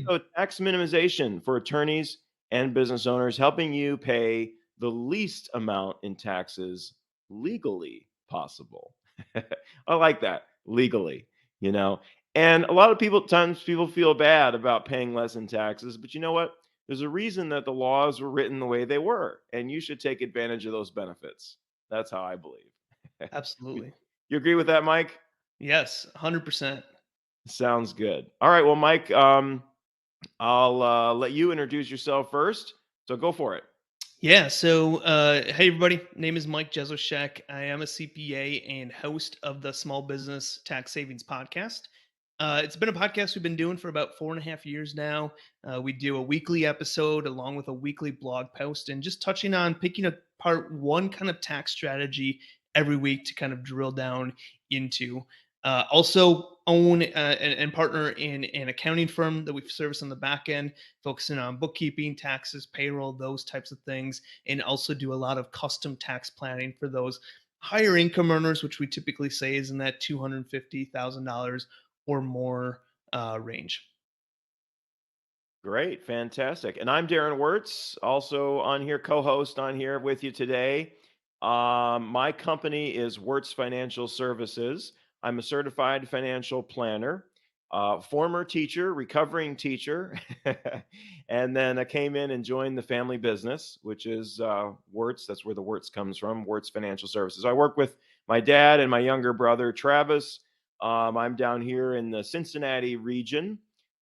So tax minimization for attorneys and business owners, helping you pay the least amount in taxes legally possible. I like that. Legally, you know. And a lot of times people feel bad about paying less in taxes, but you know what? There's a reason that the laws were written the way they were, and you should take advantage of those benefits. That's how I believe. you Absolutely. you agree with that, Mike? Yes, 100%. Sounds good. All right, well, Mike, I'll let you introduce yourself first. So go for it. Yeah. So, hey, everybody. Name is Mike Jesowshek. I am a CPA and host of the Small Business Tax Savings Podcast. It's been a podcast we've been doing for about 4.5 years now. We do a weekly episode along with a weekly blog post and just touching on picking apart one kind of tax strategy every week to kind of drill down into. Also own and partner in an accounting firm that we service on the back end, focusing on bookkeeping, taxes, payroll, those types of things, and also do a lot of custom tax planning for those higher income earners, which we typically say is in that $250,000 or more range. Great, fantastic. And I'm Darren Wurz, also on here, co-host on here with you today. My company is Wurz Financial Services. I'm a certified financial planner, former teacher, recovering teacher, and then I came in and joined the family business, which is Wurz. That's where the Wurz comes from, Wurz Financial Services. I work with my dad and my younger brother, Travis. I'm down here in the Cincinnati region.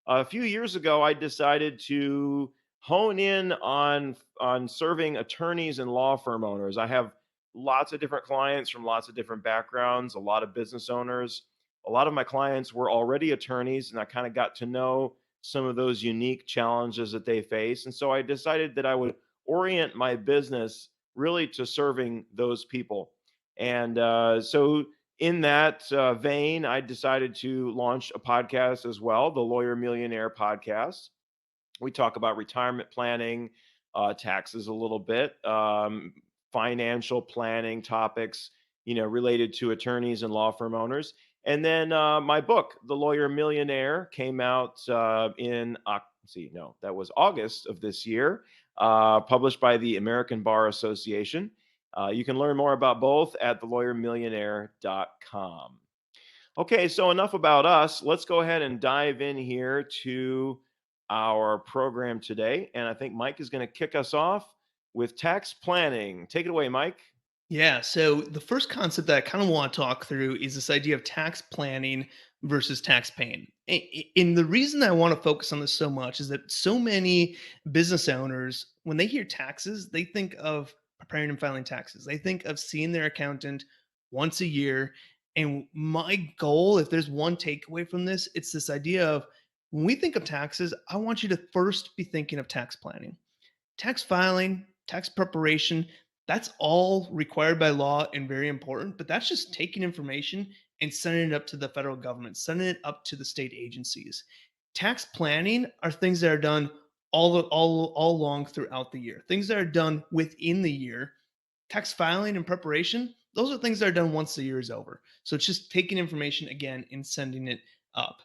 A few years ago, I decided to hone in on serving attorneys and law firm owners. I have lots of different clients from lots of different backgrounds, a lot of business owners. A lot of my clients were already attorneys, and I kind of got to know some of those unique challenges that they face. And so I decided that I would orient my business really to serving those people. And so in that vein, I decided to launch a podcast as well, the Lawyer Millionaire podcast. We talk about retirement planning, taxes a little bit, financial planning topics, related to attorneys and law firm owners. And then my book, The Lawyer Millionaire, came out that was August of this year, published by the American Bar Association. You can learn more about both at thelawyermillionaire.com. Okay, so enough about us. Let's go ahead and dive in here to our program today. And I think Mike is going to kick us off with tax planning. Take it away, Mike. Yeah. So the first concept that I kind of want to talk through is this idea of tax planning versus tax paying. And the reason I want to focus on this so much is that so many business owners, when they hear taxes, they think of preparing and filing taxes. They think of seeing their accountant once a year. And my goal, if there's one takeaway from this, it's this idea of when we think of taxes, I want you to first be thinking of tax planning. Tax filing, tax preparation, that's all required by law and very important, but that's just taking information and sending it up to the federal government, sending it up to the state agencies. Tax planning are things that are done all along throughout the year. Things that are done within the year. Tax filing and preparation, those are things that are done once the year is over. So it's just taking information again and sending it up.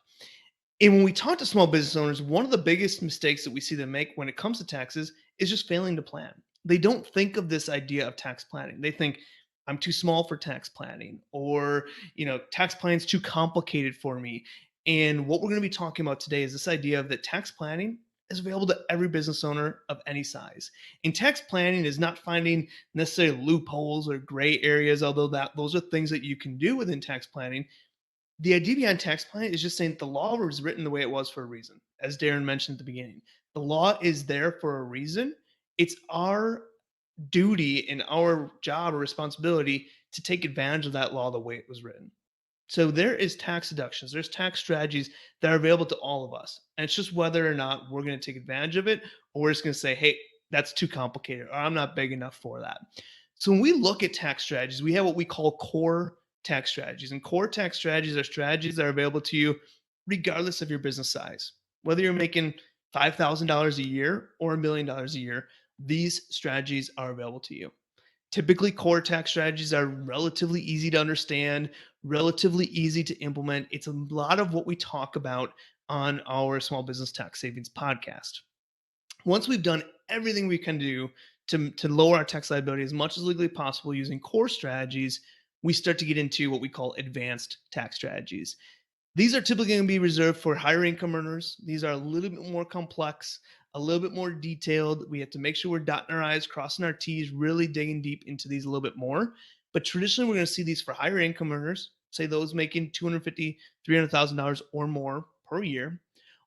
And when we talk to small business owners, one of the biggest mistakes that we see them make when it comes to taxes is just failing to plan. They don't think of this idea of tax planning. They think I'm too small for tax planning, or tax planning is too complicated for me. And what we're going to be talking about today is this idea of that tax planning is available to every business owner of any size. And tax planning is not finding necessarily loopholes or gray areas, although those are things that you can do within tax planning. The idea behind tax planning is just saying the law was written the way it was for a reason. As Darren mentioned at the beginning, the law is there for a reason. It's our duty and our job or responsibility to take advantage of that law the way it was written. So there is tax deductions, there's tax strategies that are available to all of us. And it's just whether or not we're going to take advantage of it, or we're just going to say, hey, that's too complicated, or I'm not big enough for that. So when we look at tax strategies, we have what we call core tax strategies. And core tax strategies are strategies that are available to you regardless of your business size. Whether you're making $5,000 a year or $1 million a year, these strategies are available to you. Typically, core tax strategies are relatively easy to understand, relatively easy to implement. It's a lot of what we talk about on our Small Business Tax Savings podcast. Once we've done everything we can do to lower our tax liability as much as legally possible using core strategies, we start to get into what we call advanced tax strategies. These are typically going to be reserved for higher income earners. These are a little bit more complex, a little bit more detailed. We have to make sure we're dotting our I's, crossing our T's, really digging deep into these a little bit more. But traditionally, we're going to see these for higher income earners, say those making $250,000, $300,000 or more per year,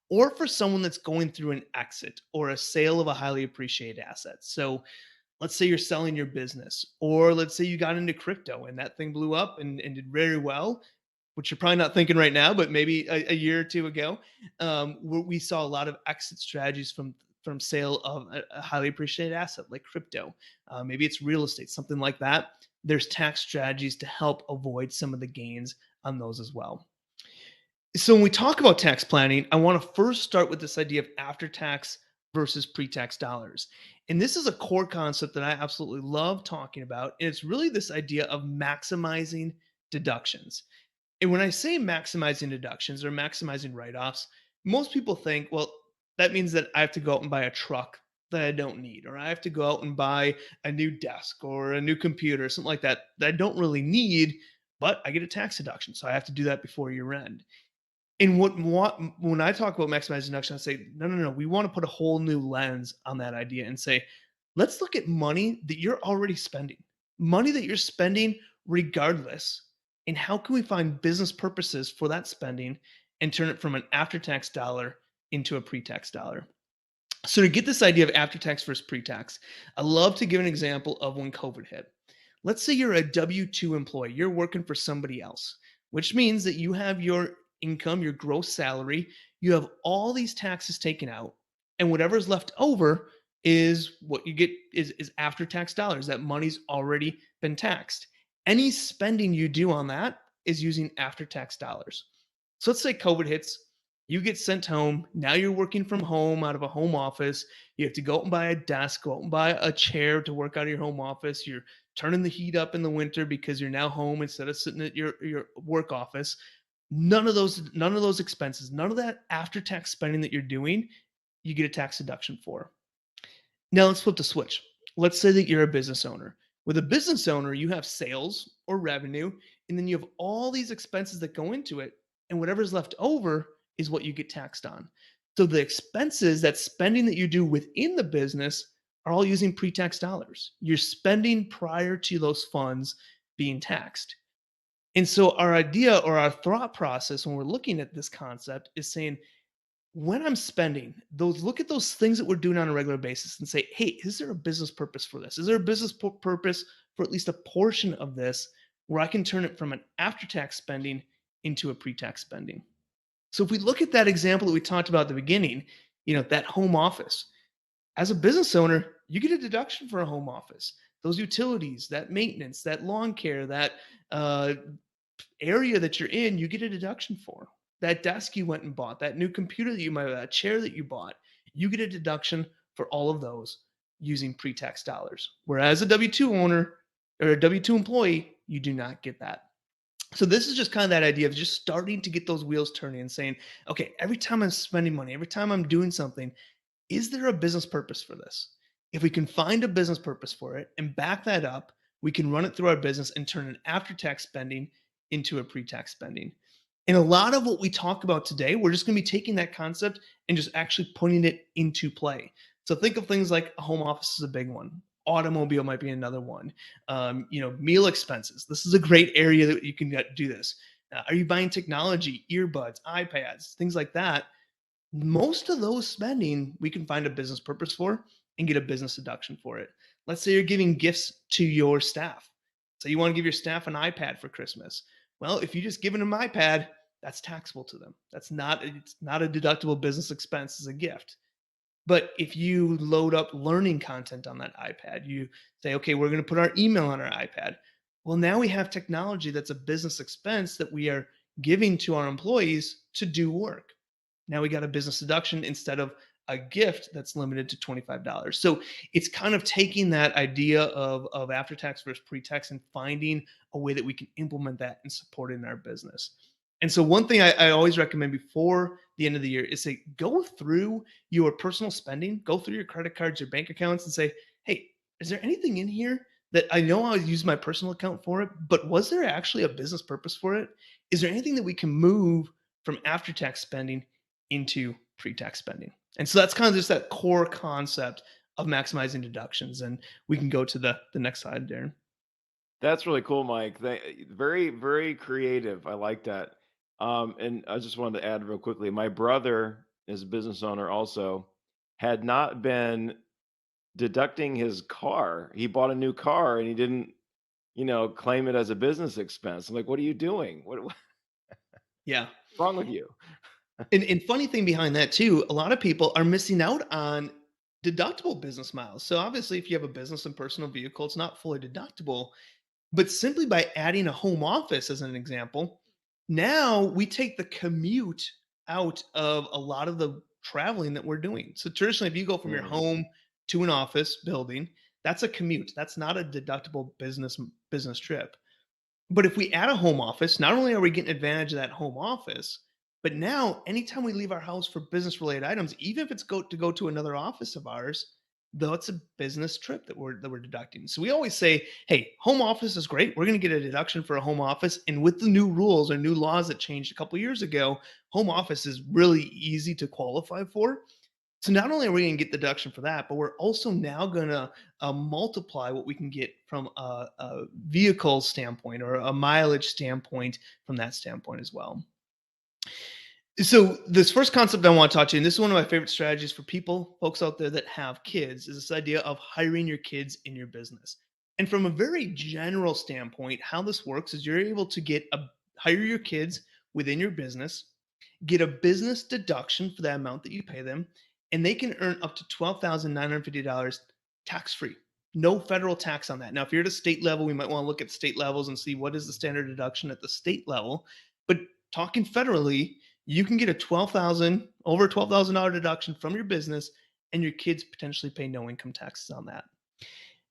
or for someone that's going through an exit or a sale of a highly appreciated asset. So let's say you're selling your business, or let's say you got into crypto and that thing blew up and did very well, which you're probably not thinking right now, but maybe a year or two ago, we saw a lot of exit strategies from sale of a highly appreciated asset like crypto. Maybe it's real estate, something like that. There's tax strategies to help avoid some of the gains on those as well. So when we talk about tax planning, I want to first start with this idea of after tax versus pre-tax dollars. And this is a core concept that I absolutely love talking about. And it's really this idea of maximizing deductions. And when I say maximizing deductions or maximizing write-offs, most people think, well, that means that I have to go out and buy a truck that I don't need, or I have to go out and buy a new desk or a new computer, something like that I don't really need, but I get a tax deduction. So I have to do that before year end. And when I talk about maximizing deduction, I say, no, no, no. We want to put a whole new lens on that idea and say, let's look at money that you're already spending, money that you're spending regardless. And how can we find business purposes for that spending and turn it from an after tax dollar into a pre tax dollar? So, to get this idea of after tax versus pre tax, I love to give an example of when COVID hit. Let's say you're a W 2 employee, you're working for somebody else, which means that you have your income, your gross salary, you have all these taxes taken out, and whatever's left over is what you get is after tax dollars. That money's already been taxed. Any spending you do on that is using after tax dollars. So let's say COVID hits, you get sent home. Now you're working from home out of a home office. You have to go out and buy a desk, go out and buy a chair to work out of your home office. You're turning the heat up in the winter because you're now home instead of sitting at your work office. None of those expenses, none of that after tax spending that you're doing, you get a tax deduction for. Now let's flip the switch. Let's say that you're a business owner. With a business owner, you have sales or revenue, and then you have all these expenses that go into it, and whatever's left over is what you get taxed on. So the expenses, that spending that you do within the business, are all using pre-tax dollars. You're spending prior to those funds being taxed. And so our idea or our thought process when we're looking at this concept is saying, when I'm spending those, look at those things that we're doing on a regular basis and say, hey, is there a business purpose for this? Is there a business purpose for at least a portion of this where I can turn it from an after-tax spending into a pre-tax spending? So if we look at that example that we talked about at the beginning, that home office, as a business owner, you get a deduction for a home office. Those utilities, that maintenance, that lawn care, that area that you're in, you get a deduction for. That desk you went and bought, that new computer that you might have, that chair that you bought, you get a deduction for all of those using pre-tax dollars. Whereas a W-2 owner or a W-2 employee, you do not get that. So this is just kind of that idea of just starting to get those wheels turning and saying, okay, every time I'm spending money, every time I'm doing something, is there a business purpose for this? If we can find a business purpose for it and back that up, we can run it through our business and turn an after-tax spending into a pre-tax spending. And a lot of what we talk about today, we're just going to be taking that concept and just actually putting it into play. So think of things like a home office is a big one. Automobile might be another one. Meal expenses. This is a great area that you can do this. Are you buying technology, earbuds, iPads, things like that? Most of those spending we can find a business purpose for and get a business deduction for it. Let's say you're giving gifts to your staff. So you want to give your staff an iPad for Christmas. Well, if you just give them an iPad, that's taxable to them. It's not a deductible business expense as a gift. But if you load up learning content on that iPad, you say, okay, we're going to put our email on our iPad. Well, now we have technology that's a business expense that we are giving to our employees to do work. Now we got a business deduction instead of a gift that's limited to $25. So it's kind of taking that idea of after tax versus pre-tax and finding a way that we can implement that and support it in our business. And so one thing I always recommend before the end of the year is say, go through your personal spending, go through your credit cards, your bank accounts, and say, hey, is there anything in here that I know I use my personal account for it, but was there actually a business purpose for it? Is there anything that we can move from after tax spending into pre tax spending? And so that's kind of just that core concept of maximizing deductions. And we can go to the next slide, Darren. That's really cool, Mike. Very, very creative. I like that. And I just wanted to add real quickly, my brother is a business owner also, had not been deducting his car. He bought a new car and he didn't, claim it as a business expense. I'm like, what are you doing? What's Yeah. wrong with you? And funny thing behind that too, a lot of people are missing out on deductible business miles. So obviously, if you have a business and personal vehicle, it's not fully deductible. But simply by adding a home office as an example, now we take the commute out of a lot of the traveling that we're doing. So traditionally, if you go from your Mm. home to an office building, that's a commute. That's not a deductible business trip. But if we add a home office, not only are we getting advantage of that home office, but now anytime we leave our house for business related items, even if it's go to another office of ours, though it's a business trip that we're deducting. So we always say, hey, home office is great. We're going to get a deduction for a home office. And with the new rules or new laws that changed a couple years ago, home office is really easy to qualify for. So not only are we going to get the deduction for that, but we're also now going to multiply what we can get from a vehicle standpoint or a mileage standpoint from that standpoint as well. So this first concept I want to talk to you, and this is one of my favorite strategies for folks out there that have kids, is this idea of hiring your kids in your business. And from a very general standpoint, how this works is you're able to hire your kids within your business, get a business deduction for the amount that you pay them, and they can earn up to $12,950 tax free. No federal tax on that. Now, if you're at a state level, we might want to look at state levels and see what is the standard deduction at the state level. But talking federally, you can get a over $12,000 deduction from your business, and your kids potentially pay no income taxes on that.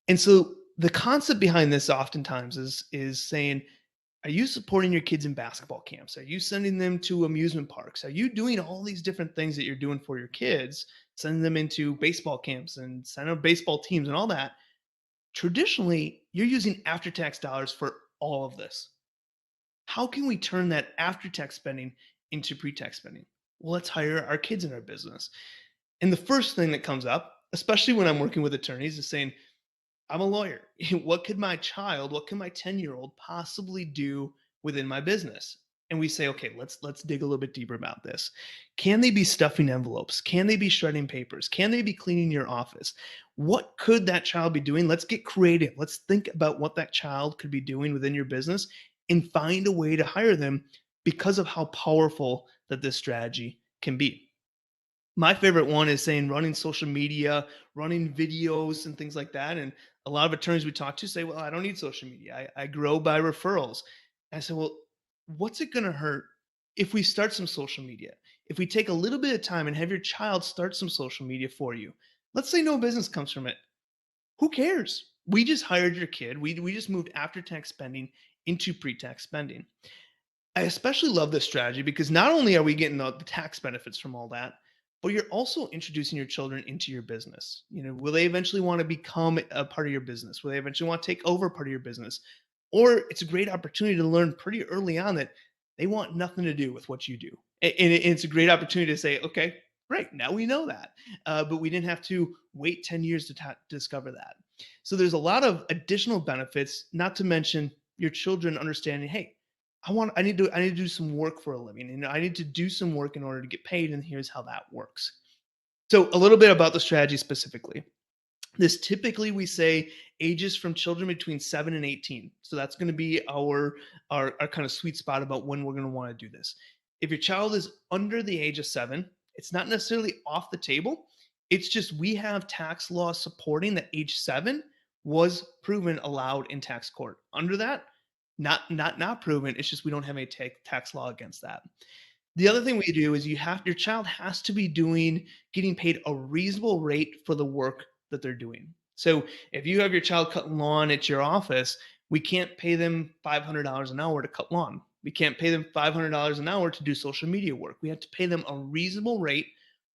And so the concept behind this oftentimes is saying, are you supporting your kids in basketball camps? Are you sending them to amusement parks? Are you doing all these different things that you're doing for your kids, sending them into baseball camps and signing up baseball teams and all that? Traditionally, you're using after tax dollars for all of this. How can we turn that after tax spending into pre tax spending? Well, let's hire our kids in our business. And the first thing that comes up, especially when I'm working with attorneys, is saying, I'm a lawyer. What can my 10-year-old possibly do within my business? And we say, okay, let's dig a little bit deeper about this. Can they be stuffing envelopes? Can they be shredding papers? Can they be cleaning your office? What could that child be doing? Let's get creative. Let's think about what that child could be doing within your business and find a way to hire them because of how powerful that this strategy can be. My favorite one is saying running social media, running videos and things like that. And a lot of attorneys we talk to say, well, I don't need social media. I grow by referrals. And I said, well, what's it going to hurt if we start some social media? If we take a little bit of time and have your child start some social media for you, let's say no business comes from it. Who cares? We just hired your kid. We just moved after tax spending into pre tax spending. I especially love this strategy because not only are we getting the tax benefits from all that, but you're also introducing your children into your business. Will they eventually want to become a part of your business? Will they eventually want to take over part of your business? Or it's a great opportunity to learn pretty early on that they want nothing to do with what you do. And it's a great opportunity to say, okay, great, now we know that. But we didn't have to wait 10 years to discover that. So there's a lot of additional benefits, not to mention your children understanding, hey, I need to do some work for a living, and I need to do some work in order to get paid, and here's how that works. So a little bit about the strategy specifically. This typically we say ages from children between 7 and 18. So that's going to be our kind of sweet spot about when we're going to want to do this. If your child is under the age of 7, it's not necessarily off the table. It's just we have tax law supporting that age 7 was proven allowed in tax court. Under that, not proven. It's just we don't have any tax law against that. The other thing we do is your child has to be getting paid a reasonable rate for the work that they're doing. So if you have your child cutting lawn at your office, we can't pay them $500 an hour to cut lawn. We can't pay them $500 an hour to do social media work. We have to pay them a reasonable rate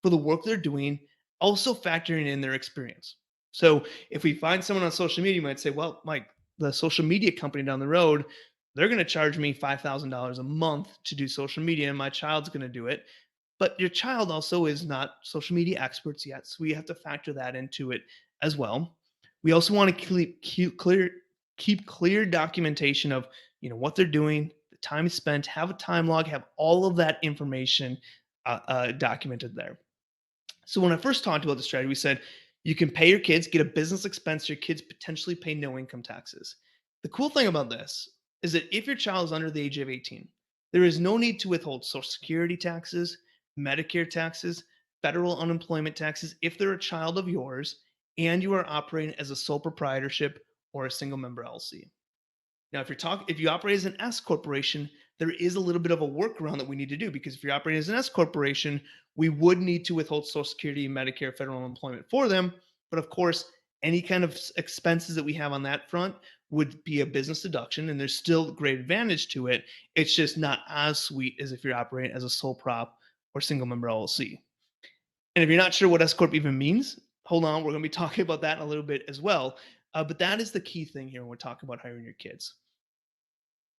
for the work they're doing, also factoring in their experience. So if we find someone on social media, you might say, well, Mike, the social media company down the road, they're going to charge me $5,000 a month to do social media, and my child's going to do it. But your child also is not social media experts yet, so we have to factor that into it as well. We also want to keep clear documentation of what they're doing, the time spent, have a time log, have all of that information documented there. So when I first talked about the strategy, we said you can pay your kids, get a business expense, your kids potentially pay no income taxes. The cool thing about this is that if your child is under the age of 18, there is no need to withhold Social Security taxes, Medicare taxes, federal unemployment taxes if they're a child of yours and you are operating as a sole proprietorship or a single member LLC. Now, if you operate as an S corporation, there is a little bit of a workaround that we need to do, because if you're operating as an S corporation, we would need to withhold Social Security, Medicare, federal unemployment for them. But of course, any kind of expenses that we have on that front would be a business deduction, and there's still great advantage to it. It's just not as sweet as if you're operating as a sole prop or single member LLC. And if you're not sure what S corp even means, hold on, we're going to be talking about that in a little bit as well. But that is the key thing here when we're talking about hiring your kids.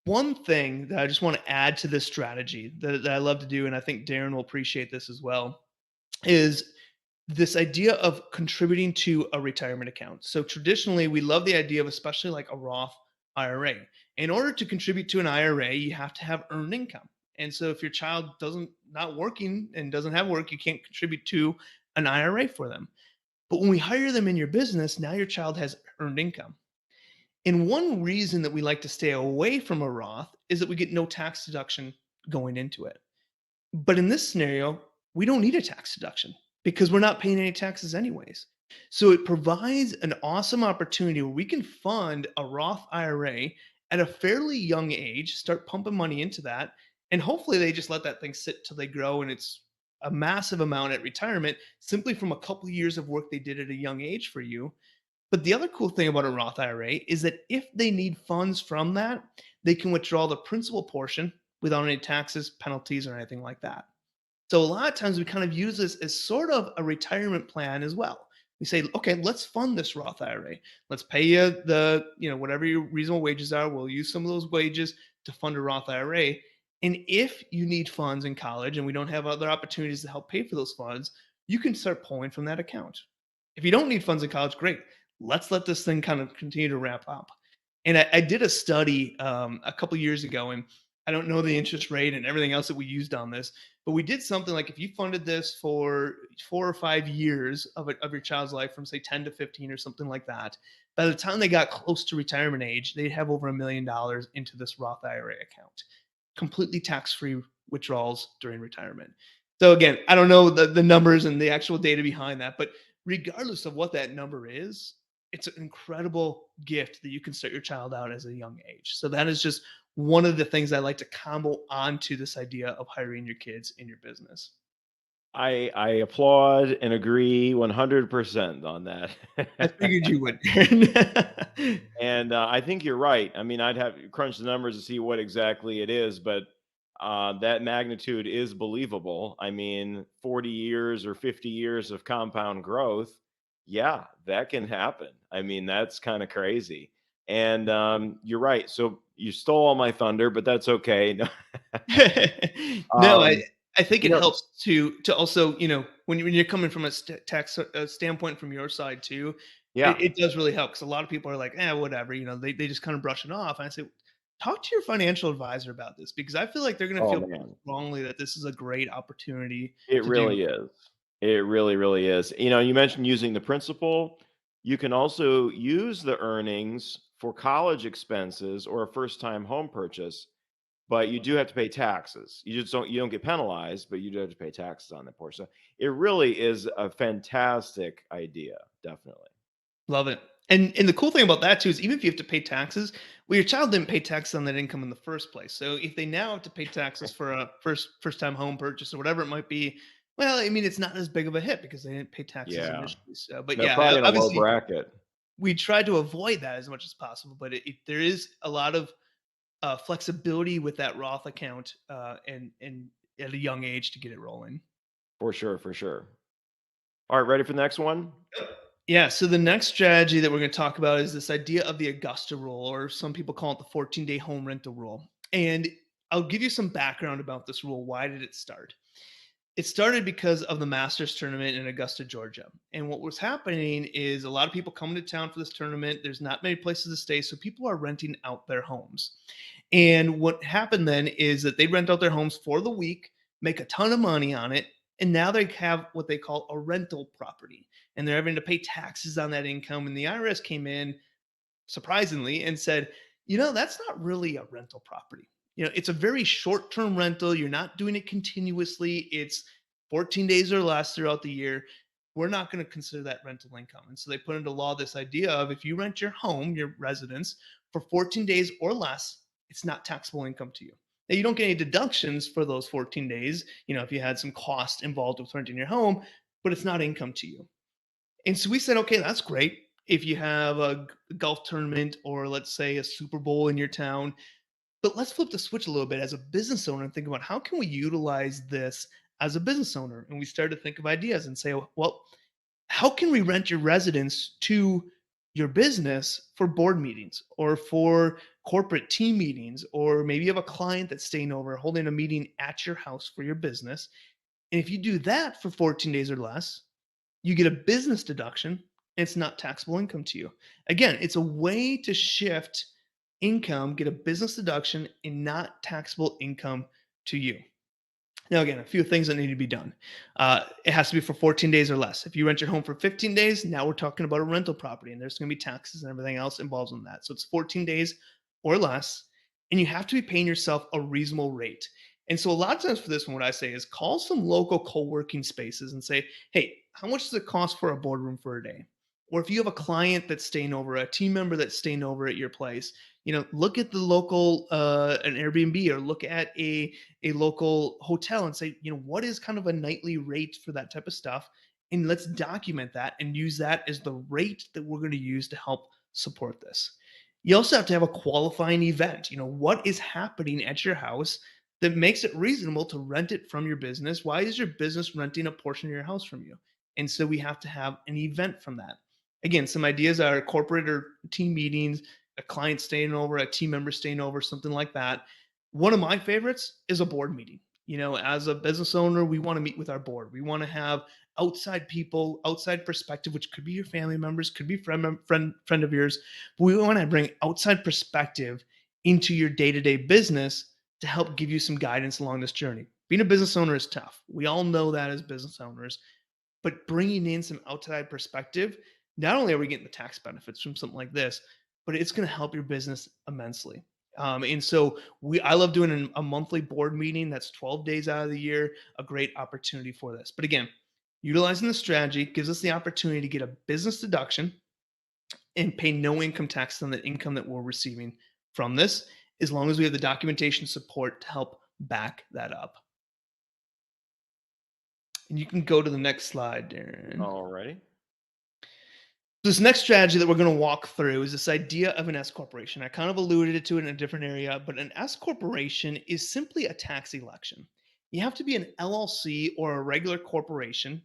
One thing that I just want to add to this strategy that I love to do, and I think Darren will appreciate this as well, is this idea of contributing to a retirement account. So traditionally, we love the idea of especially like a Roth IRA. In order to contribute to an IRA, you have to have earned income. And so if your child doesn't not working and doesn't have work, you can't contribute to an IRA for them. But when we hire them in your business, now your child has earned income. And one reason that we like to stay away from a Roth is that we get no tax deduction going into it. But in this scenario, we don't need a tax deduction because we're not paying any taxes anyways. So it provides an awesome opportunity where we can fund a Roth IRA at a fairly young age, start pumping money into that, and hopefully they just let that thing sit till they grow and it's a massive amount at retirement simply from a couple of years of work they did at a young age for you. But the other cool thing about a Roth IRA is that if they need funds from that, they can withdraw the principal portion without any taxes, penalties, or anything like that. So a lot of times we kind of use this as sort of a retirement plan as well. We say, okay, let's fund this Roth IRA. Let's pay you whatever your reasonable wages are. We'll use some of those wages to fund a Roth IRA. And if you need funds in college and we don't have other opportunities to help pay for those funds, you can start pulling from that account. If you don't need funds in college, great. Let's let this thing kind of continue to ramp up. And I did a study a couple years ago, and I don't know the interest rate and everything else that we used on this, but we did something like if you funded this for 4 or 5 years of your child's life, from say 10 to 15 or something like that, by the time they got close to retirement age, they'd have over $1 million into this Roth IRA account, completely tax-free withdrawals during retirement. So again, I don't know the numbers and the actual data behind that, but regardless of what that number is, it's an incredible gift that you can start your child out as a young age. So that is just one of the things I like to combo onto this idea of hiring your kids in your business. I applaud and agree 100% on that. I figured you would. And I think you're right. I mean, I'd have to crunch the numbers to see what exactly it is, but that magnitude is believable. I mean, 40 years or 50 years of compound growth, yeah, that can happen. I mean, that's kind of crazy. And you're right. So you stole all my thunder, but that's okay. No, um, I think you it know, helps to also, when you're coming from a tax standpoint from your side too, yeah. it does really help, because a lot of people are like, whatever, they just kind of brush it off. And I say, talk to your financial advisor about this, because I feel like they're going to Oh feel man. strongly that this is a great opportunity It to do. really is. It really, really is. You mentioned using the principal. You can also use the earnings for college expenses or a first-time home purchase, but you do have to pay taxes. You don't get penalized, but you do have to pay taxes on that portion. So it really is a fantastic idea, definitely. Love it. And the cool thing about that too is, even if you have to pay taxes, well, your child didn't pay taxes on that income in the first place. So if they now have to pay taxes for a first time home purchase or whatever it might be, well, I mean, it's not as big of a hit because they didn't pay taxes Yeah. initially. So, but They're yeah, probably in a low obviously bracket. we try to avoid that as much as possible. But there is a lot of flexibility with that Roth account and at a young age to get it rolling. For sure, for sure. All right, ready for the next one? Yeah. So the next strategy that we're going to talk about is this idea of the Augusta rule, or some people call it the 14-day home rental rule. And I'll give you some background about this rule. Why did it start? It started because of the Masters tournament in Augusta, Georgia. And what was happening is a lot of people coming to town for this tournament. There's not many places to stay, so people are renting out their homes. And what happened then is that they rent out their homes for the week, make a ton of money on it, and now they have what they call a rental property. And they're having to pay taxes on that income. And the IRS came in surprisingly and said, that's not really a rental property. It's a very short term rental. You're not doing it continuously. It's 14 days or less throughout the year. We're not going to consider that rental income. And so they put into law this idea of if you rent your home, your residence, for 14 days or less, it's not taxable income to you. Now, you don't get any deductions for those 14 days, if you had some cost involved with renting your home, but it's not income to you. And so we said, okay, that's great. If you have a golf tournament or let's say a Super Bowl in your town, but let's flip the switch a little bit as a business owner and think about how can we utilize this as a business owner? And we started to think of ideas and say, well, how can we rent your residence to your business for board meetings or for corporate team meetings? Or maybe you have a client that's staying over, holding a meeting at your house for your business. And if you do that for 14 days or less, you get a business deduction and it's not taxable income to you. Again, it's a way to shift income, get a business deduction and not taxable income to you. Now, again, a few things that need to be done. It has to be for 14 days or less. If you rent your home for 15 days, now we're talking about a rental property and there's going to be taxes and everything else involved in that. So it's 14 days or less, and you have to be paying yourself a reasonable rate. And so a lot of times for this one, what I say is call some local co-working spaces and say, hey, how much does it cost for a boardroom for a day? Or if you have a client that's staying over, a team member that's staying over at your place, look at the local an Airbnb or look at a local hotel and say, what is kind of a nightly rate for that type of stuff? And let's document that and use that as the rate that we're going to use to help support this. You also have to have a qualifying event. What is happening at your house that makes it reasonable to rent it from your business? Why is your business renting a portion of your house from you? And so we have to have an event from that. Again, some ideas are corporate or team meetings, a client staying over, a team member staying over, something like that. One of my favorites is a board meeting. As a business owner, we want to meet with our board. We want to have outside people, outside perspective, which could be your family members, could be friend of yours. But we want to bring outside perspective into your day-to-day business to help give you some guidance along this journey. Being a business owner is tough. We all know that as business owners, but bringing in some outside perspective, not only are we getting the tax benefits from something like this, but it's going to help your business immensely. And so I love doing a monthly board meeting. That's 12 days out of the year, a great opportunity for this. But again, utilizing the strategy gives us the opportunity to get a business deduction and pay no income tax on the income that we're receiving from this, as long as we have the documentation support to help back that up. And you can go to the next slide, Darren. Alrighty. This next strategy that we're going to walk through is this idea of an S corporation. I kind of alluded to it in a different area, but an S corporation is simply a tax election. You have to be an LLC or a regular corporation,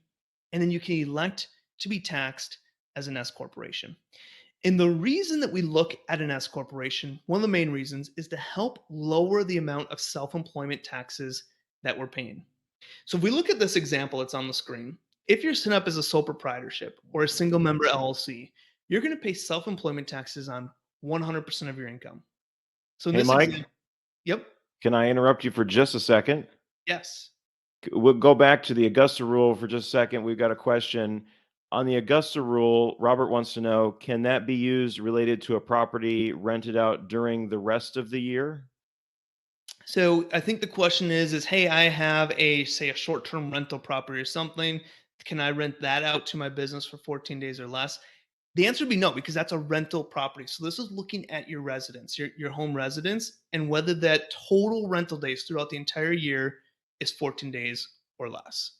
and then you can elect to be taxed as an S corporation. And the reason that we look at an S corporation, one of the main reasons, is to help lower the amount of self-employment taxes that we're paying. So if we look at this example that's on the screen, if you're set up as a sole proprietorship or a single member LLC, you're going to pay self-employment taxes on 100% of your income. So in Hey, this Mike, example, yep, can I interrupt you for just a second? yes. We'll go back to the Augusta rule for just a second. We've got a question. On the Augusta rule, Robert wants to know, can that be used related to a property rented out during the rest of the year? So I think the question is, hey, I have say a short-term rental property or something. Can I rent that out to my business for 14 days or less? The answer would be no, because that's a rental property. So this is looking at your residence, your home residence, and whether that total rental days throughout the entire year is 14 days or less.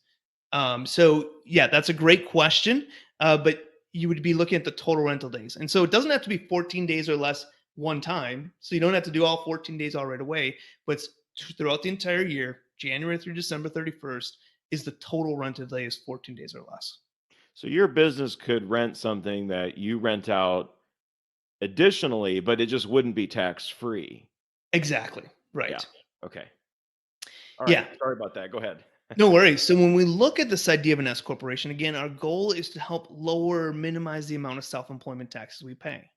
So yeah, that's a great question. But you would be looking at the total rental days. And so it doesn't have to be 14 days or less one time. So you don't have to do all 14 days all right away, but throughout the entire year, January through December 31st, is the total rented day is 14 days or less. So your business could rent something that you rent out additionally, but it just wouldn't be tax free. Exactly. Yeah. Right. Okay. All right. Yeah. Sorry about that. Go ahead. No worries. So when we look at this idea of an S corporation, again, our goal is to help lower, minimize the amount of self-employment taxes we pay.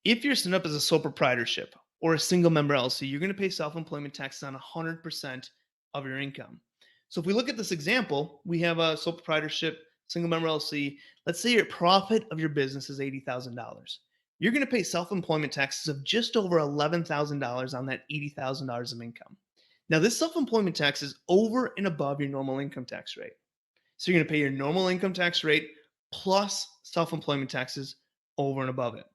If you're set up as a sole proprietorship or a single member LLC, you're going to pay self-employment taxes on 100% of your income. So if we look at this example, we have a sole proprietorship, single member LLC. Let's say your profit of your business is $80,000. You're going to pay self-employment taxes of just over $11,000 on that $80,000 of income. Now, this self-employment tax is over and above your normal income tax rate. So you're going to pay your normal income tax rate plus self-employment taxes over and above it.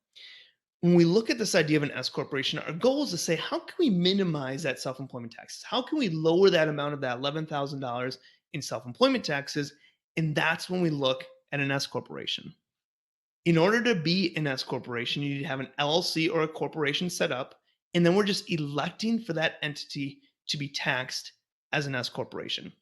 When we look at this idea of an S corporation, our goal is to say, how can we minimize that self-employment taxes? How can we lower that amount of that $11,000 in self-employment taxes? And that's when we look at an S corporation. In order to be an S corporation, you need to have an LLC or a corporation set up, and then we're just electing for that entity to be taxed as an S corporation.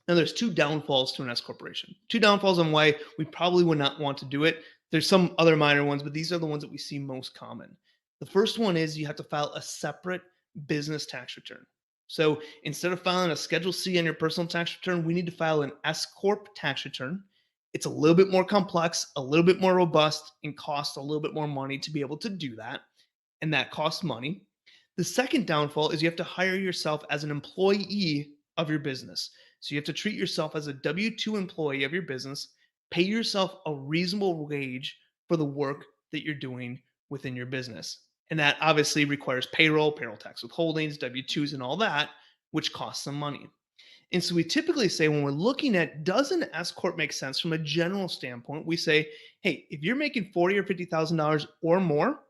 Now, there's two downfalls to an S corporation. Two downfalls on why we probably would not want to do it. There's some other minor ones, but these are the ones that we see most common. The first one is you have to file a separate business tax return. So instead of filing a Schedule C on your personal tax return, we need to file an S Corp tax return. It's a little bit more complex, a little bit more robust, and costs a little bit more money to be able to do that. And that costs money. The second downfall is you have to hire yourself as an employee of your business. So you have to treat yourself as a W-2 employee of your business, pay yourself a reasonable wage for the work that you're doing within your business. And that obviously requires payroll, payroll tax withholdings, W-2s, and all that, which costs some money. And so we typically say when we're looking at does an S corp make sense from a general standpoint, we say, hey, if you're making $40,000 or $50,000 or more,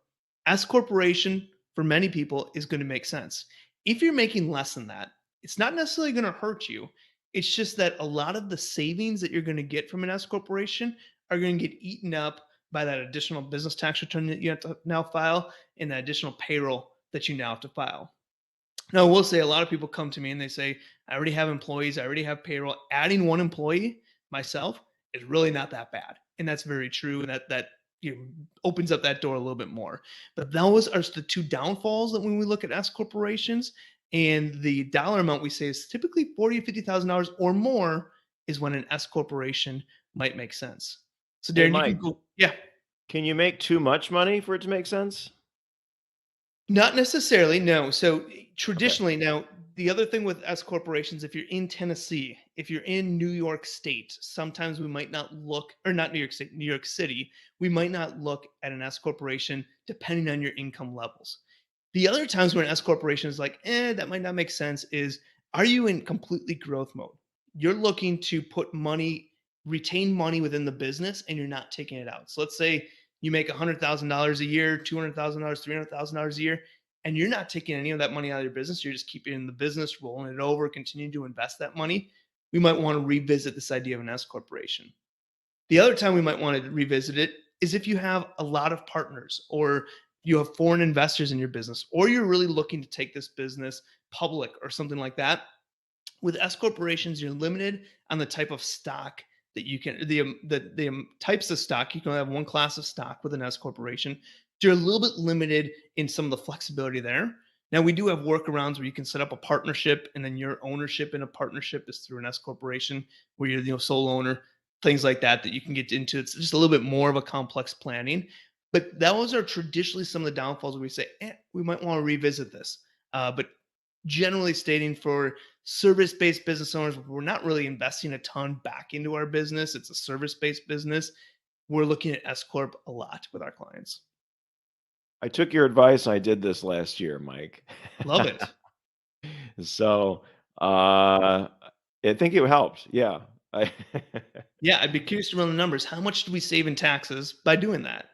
S corporation for many people is going to make sense. If you're making less than that, it's not necessarily going to hurt you. It's just that a lot of the savings that you're going to get from an S corporation are going to get eaten up by that additional business tax return that you have to now file and the additional payroll that you now have to file. Now, I will say a lot of people come to me and they say, I already have employees, I already have payroll. Adding one employee myself is really not that bad. And that's very true. And that opens up that door a little bit more. But those are the two downfalls that when we look at S corporations, and the dollar amount we say is typically $40,000 to $50,000 or more is when an S corporation might make sense. So Hey, Darren, you can Mike, go, yeah. can you make too much money for it to make sense? Not necessarily, no. So Okay. traditionally, now the other thing with S corporations, if you're in Tennessee, if you're in New York State, sometimes we might not look, or not New York State, New York City, we might not look at an S corporation depending on your income levels. The other times where an S corporation is like, that might not make sense is, are you in completely growth mode? You're looking to put money, retain money within the business, and you're not taking it out. So let's say you make $100,000 a year, $200,000, $300,000 a year, and you're not taking any of that money out of your business. You're just keeping it in the business, rolling it over, continuing to invest that money. We might want to revisit this idea of an S corporation. The other time we might want to revisit it is if you have a lot of partners or you have foreign investors in your business, or you're really looking to take this business public or something like that. With S corporations, you're limited on the type of stock that you can, the types of stock. You can only have one class of stock with an S corporation. You're a little bit limited in some of the flexibility there. Now, we do have workarounds where you can set up a partnership, and then your ownership in a partnership is through an S corporation where you're the sole owner, things like that that you can get into. It's just a little bit more of a complex planning. But those are traditionally some of the downfalls where we say, we might want to revisit this. But generally stating for service-based business owners, we're not really investing a ton back into our business. It's a service-based business. We're looking at S Corp a lot with our clients. I took your advice. I did this last year, Mike. Love it. So, I think it helped. Yeah. I Yeah, I'd be curious to run the numbers. How much do we save in taxes by doing that?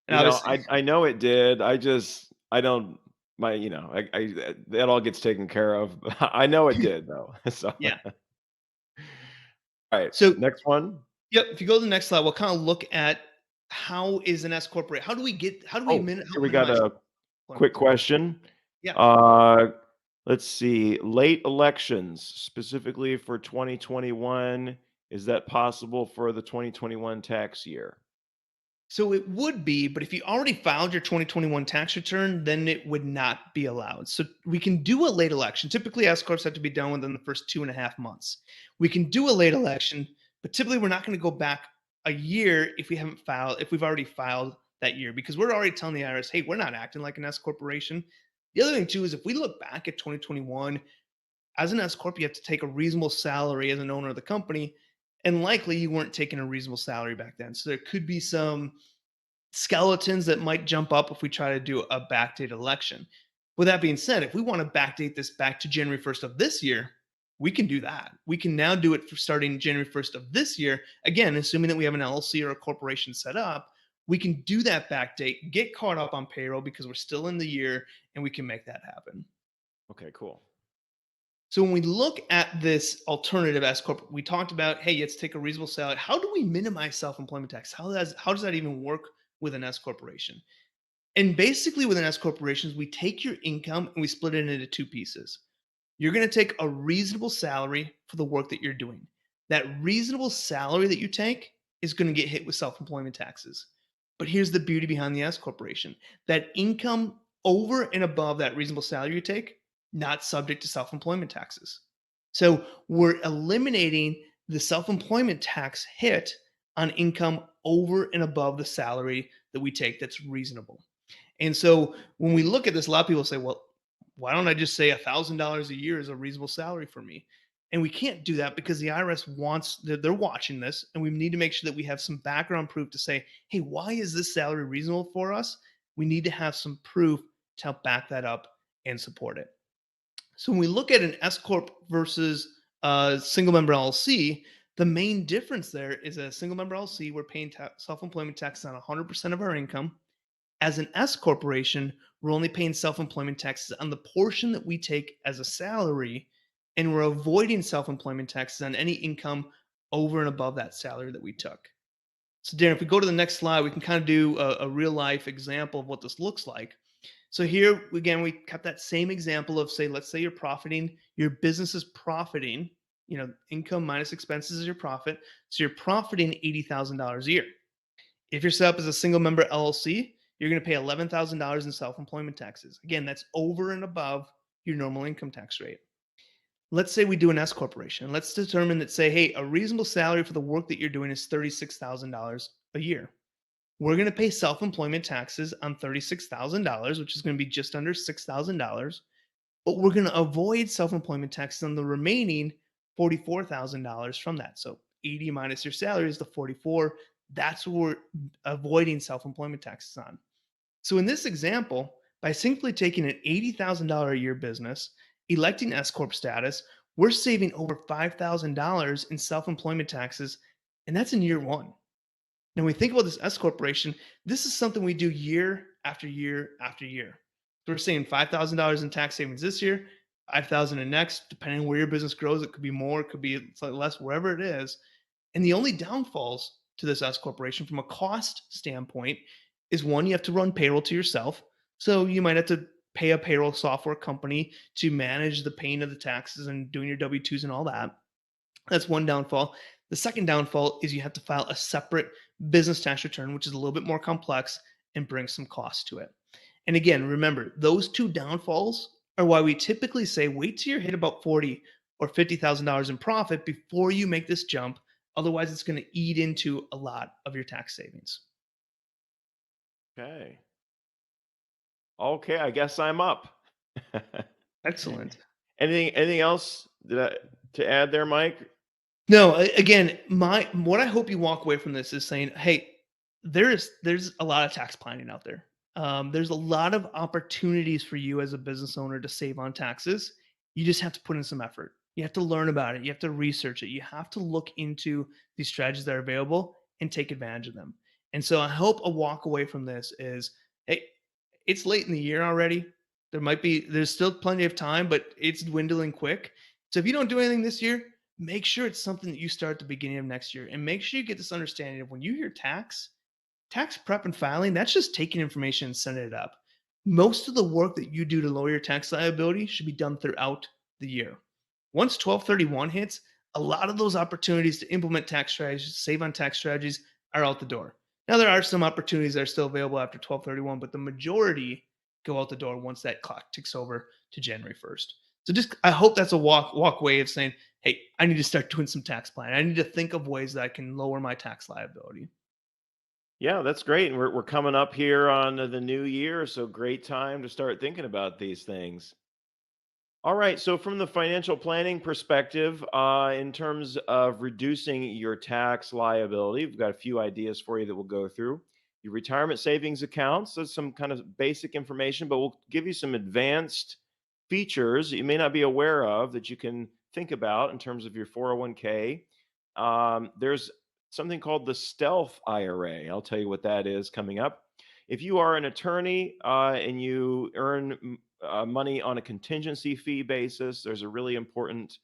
And you know, obviously, I know it did. I don't my that all gets taken care of. I know it did though. So, yeah. all right, So, next one. yep. If you go to the next slide, we'll kind of look at how is an S corporate. How do we Oh, here help we got minimize? Quick question. Yeah. Uh, let's see. Late elections, specifically for 2021, is that possible for the 2021 tax year? So it would be, but if you already filed your 2021 tax return, then it would not be allowed. So we can do a late election. Typically, S corps have to be done within the first 2.5 months. We can do a late election, but typically we're not going to go back a year if we haven't filed, if we've already filed that year, because we're already telling the IRS, hey, we're not acting like an S corporation. The other thing too is if we look back at 2021, as an S corp, you have to take a reasonable salary as an owner of the company, and likely you weren't taking a reasonable salary back then. So there could be some skeletons that might jump up if we try to do a backdate election. With that being said, if we want to backdate this back to January 1st of this year, we can do that. We can now do it for starting January 1st of this year. Again, assuming that we have an LLC or a corporation set up, we can do that backdate, get caught up on payroll because we're still in the year, and we can make that happen. Okay, cool. So when we look at this alternative S corp, we talked about, hey, let's take a reasonable salary. How do we minimize self-employment tax? How does that even work with an S corporation? And basically, with an S corporation, we take your income and we split it into two pieces. You're going to take a reasonable salary for the work that you're doing. That reasonable salary that you take is going to get hit with self-employment taxes. But here's the beauty behind the S corporation: that income over and above that reasonable salary you take, not subject to self-employment taxes. So we're eliminating the self-employment tax hit on income over and above the salary that we take that's reasonable. And so when we look at this, a lot of people say, well, why don't I just say $1,000 a year is a reasonable salary for me? And we can't do that because the IRS wants, they're watching this, and we need to make sure that we have some background proof to say, hey, why is this salary reasonable for us? We need to have some proof to help back that up and support it. So when we look at an S corp versus a single member LLC, the main difference there is a single member LLC, we're paying self-employment tax on 100% of our income. As an S corporation, we're only paying self-employment taxes on the portion that we take as a salary, and we're avoiding self-employment taxes on any income over and above that salary that we took. So, Darren, if we go to the next slide, we can kind of do a real life example of what this looks like. So here again, we kept that same example of, say, let's say you're profiting, your business is profiting, income minus expenses is your profit. So you're profiting $80,000 a year. If you're set up as a single member LLC, you're going to pay $11,000 in self-employment taxes. Again, that's over and above your normal income tax rate. Let's say we do an S corporation. Let's determine that, say, hey, a reasonable salary for the work that you're doing is $36,000 a year. We're going to pay self-employment taxes on $36,000, which is going to be just under $6,000, but we're going to avoid self-employment taxes on the remaining $44,000 from that. So 80 minus your salary is the 44. That's what we're avoiding self-employment taxes on. So in this example, by simply taking an $80,000 a year business, electing S corp status, we're saving over $5,000 in self-employment taxes, and that's in year one. Now, when we think about this S corporation, this is something we do year after year after year. So we're saying $5,000 in tax savings this year, $5,000 in next, depending on where your business grows. It could be more, it could be slightly less, wherever it is. And the only downfalls to this S corporation from a cost standpoint is, one, you have to run payroll to yourself. So you might have to pay a payroll software company to manage the paying of the taxes and doing your W-2s and all that. That's one downfall. The second downfall is you have to file a separate business tax return, which is a little bit more complex and brings some cost to it. And again, remember, those two downfalls are why we typically say wait till you're hit about $40,000 or $50,000 in profit before you make this jump. Otherwise, it's going to eat into a lot of your tax savings. Okay. Okay, I guess I'm up. Excellent. Anything else to add there, Mike? No, again, what I hope you walk away from this is saying, hey, there's a lot of tax planning out there. There's a lot of opportunities for you as a business owner to save on taxes. You just have to put in some effort. You have to learn about it. You have to research it. You have to look into these strategies that are available and take advantage of them. And so I hope a walk away from this is, hey, it's late in the year already. There's still plenty of time, but it's dwindling quick. So if you don't do anything this year, make sure it's something that you start at the beginning of next year, and make sure you get this understanding of when you hear tax prep and filing, that's just taking information and sending it up. Most of the work that you do to lower your tax liability should be done throughout the year. Once 1231 hits, a lot of those opportunities to implement tax strategies, save on tax strategies are out the door. Now, there are some opportunities that are still available after 1231, but the majority go out the door once that clock ticks over to January 1st. So just I hope that's a walkway of saying, hey, I need to start doing some tax planning. I need to think of ways that I can lower my tax liability. Yeah, that's great. And we're coming up here on the new year, so great time to start thinking about these things. All right. So, from the financial planning perspective, in terms of reducing your tax liability, we've got a few ideas for you that we'll go through. Your retirement savings accounts, that's some kind of basic information, but we'll give you some advanced features that you may not be aware of that you can think about in terms of your 401k. There's something called the Stealth IRA. I'll tell you what that is coming up. If you are an attorney and you earn money on a contingency fee basis. There's a really important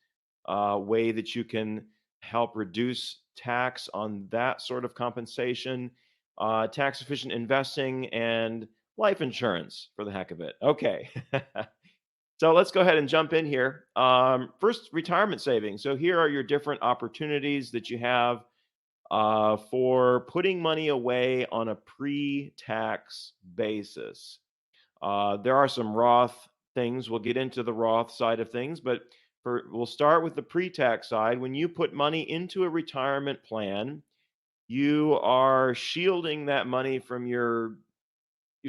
way that you can help reduce tax on that sort of compensation, tax efficient investing, and life insurance for the heck of it. Okay. So let's go ahead and jump in here. First, retirement savings. So here are your different opportunities that you have for putting money away on a pre tax basis. There are some Roth things. We'll get into the Roth side of things, but we'll start with the pre-tax side. When you put money into a retirement plan, you are shielding that money from you're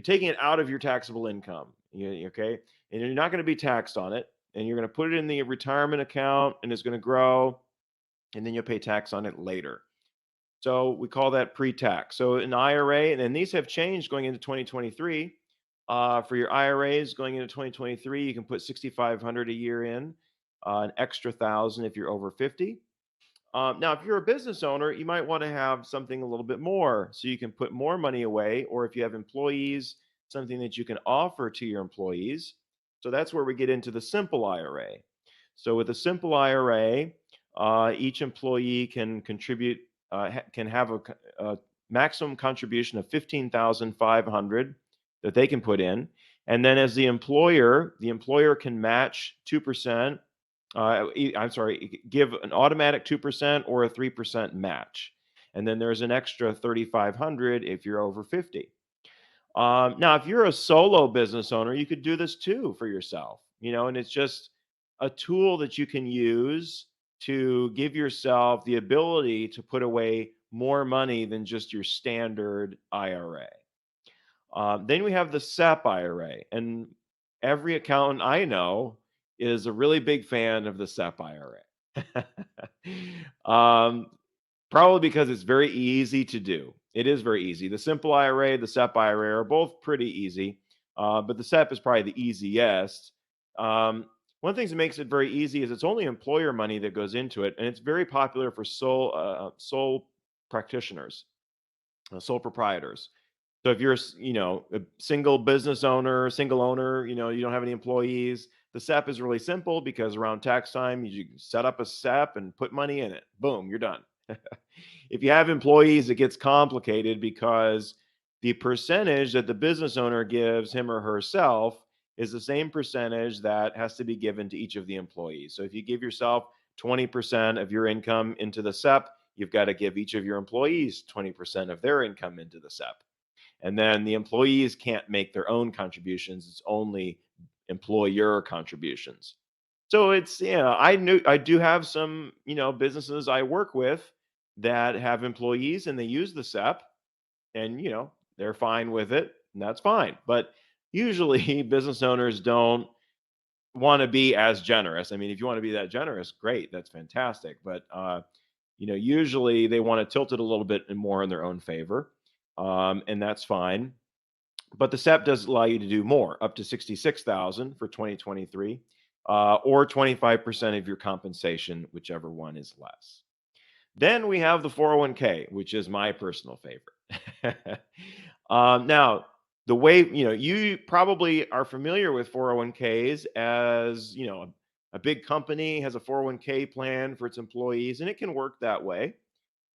taking it out of your taxable income. Okay, and you're not going to be taxed on it, and you're going to put it in the retirement account, and it's going to grow, and then you'll pay tax on it later. So we call that pre-tax. So an IRA, and then these have changed going into 2023. For your IRAs going into 2023, you can put 6,500 a year in, an extra thousand if you're over 50. Now, if you're a business owner, you might want to have something a little bit more, so you can put more money away. Or if you have employees, something that you can offer to your employees. So that's where we get into the simple IRA. So with a simple IRA, each employee can contribute, can have a maximum contribution of 15,500 that they can put in, and then as the employer can match 2%. I'm sorry, give an automatic 2% or a 3% match, and then there's an extra 3,500 if you're over 50. Now, if you're a solo business owner, you could do this too for yourself, and it's just a tool that you can use to give yourself the ability to put away more money than just your standard IRA. Then we have the SEP IRA, and every accountant I know is a really big fan of the SEP IRA. um, Probably because it's very easy to do. It is very easy. The simple IRA, the SEP IRA are both pretty easy, but the SEP is probably the easiest. One of the things that makes it very easy is it's only employer money that goes into it, and it's very popular for sole practitioners, sole proprietors. So if you're, a single business owner, single owner, you don't have any employees, the SEP is really simple because around tax time, you set up a SEP and put money in it. Boom, you're done. If you have employees, it gets complicated because the percentage that the business owner gives him or herself is the same percentage that has to be given to each of the employees. So if you give yourself 20% of your income into the SEP, you've got to give each of your employees 20% of their income into the SEP. And then the employees can't make their own contributions. It's only employer contributions. So it's, I do have some, businesses I work with that have employees and they use the SEP, and, they're fine with it, and that's fine. But usually business owners don't want to be as generous. I mean, if you want to be that generous, great, that's fantastic. But, usually they want to tilt it a little bit more in their own favor. And that's fine. But the SEP does allow you to do more, up to 66,000 for 2023, or 25% of your compensation, whichever one is less. Then we have the 401k, which is my personal favorite. Now, the way, you probably are familiar with 401ks as, a big company has a 401k plan for its employees, and it can work that way.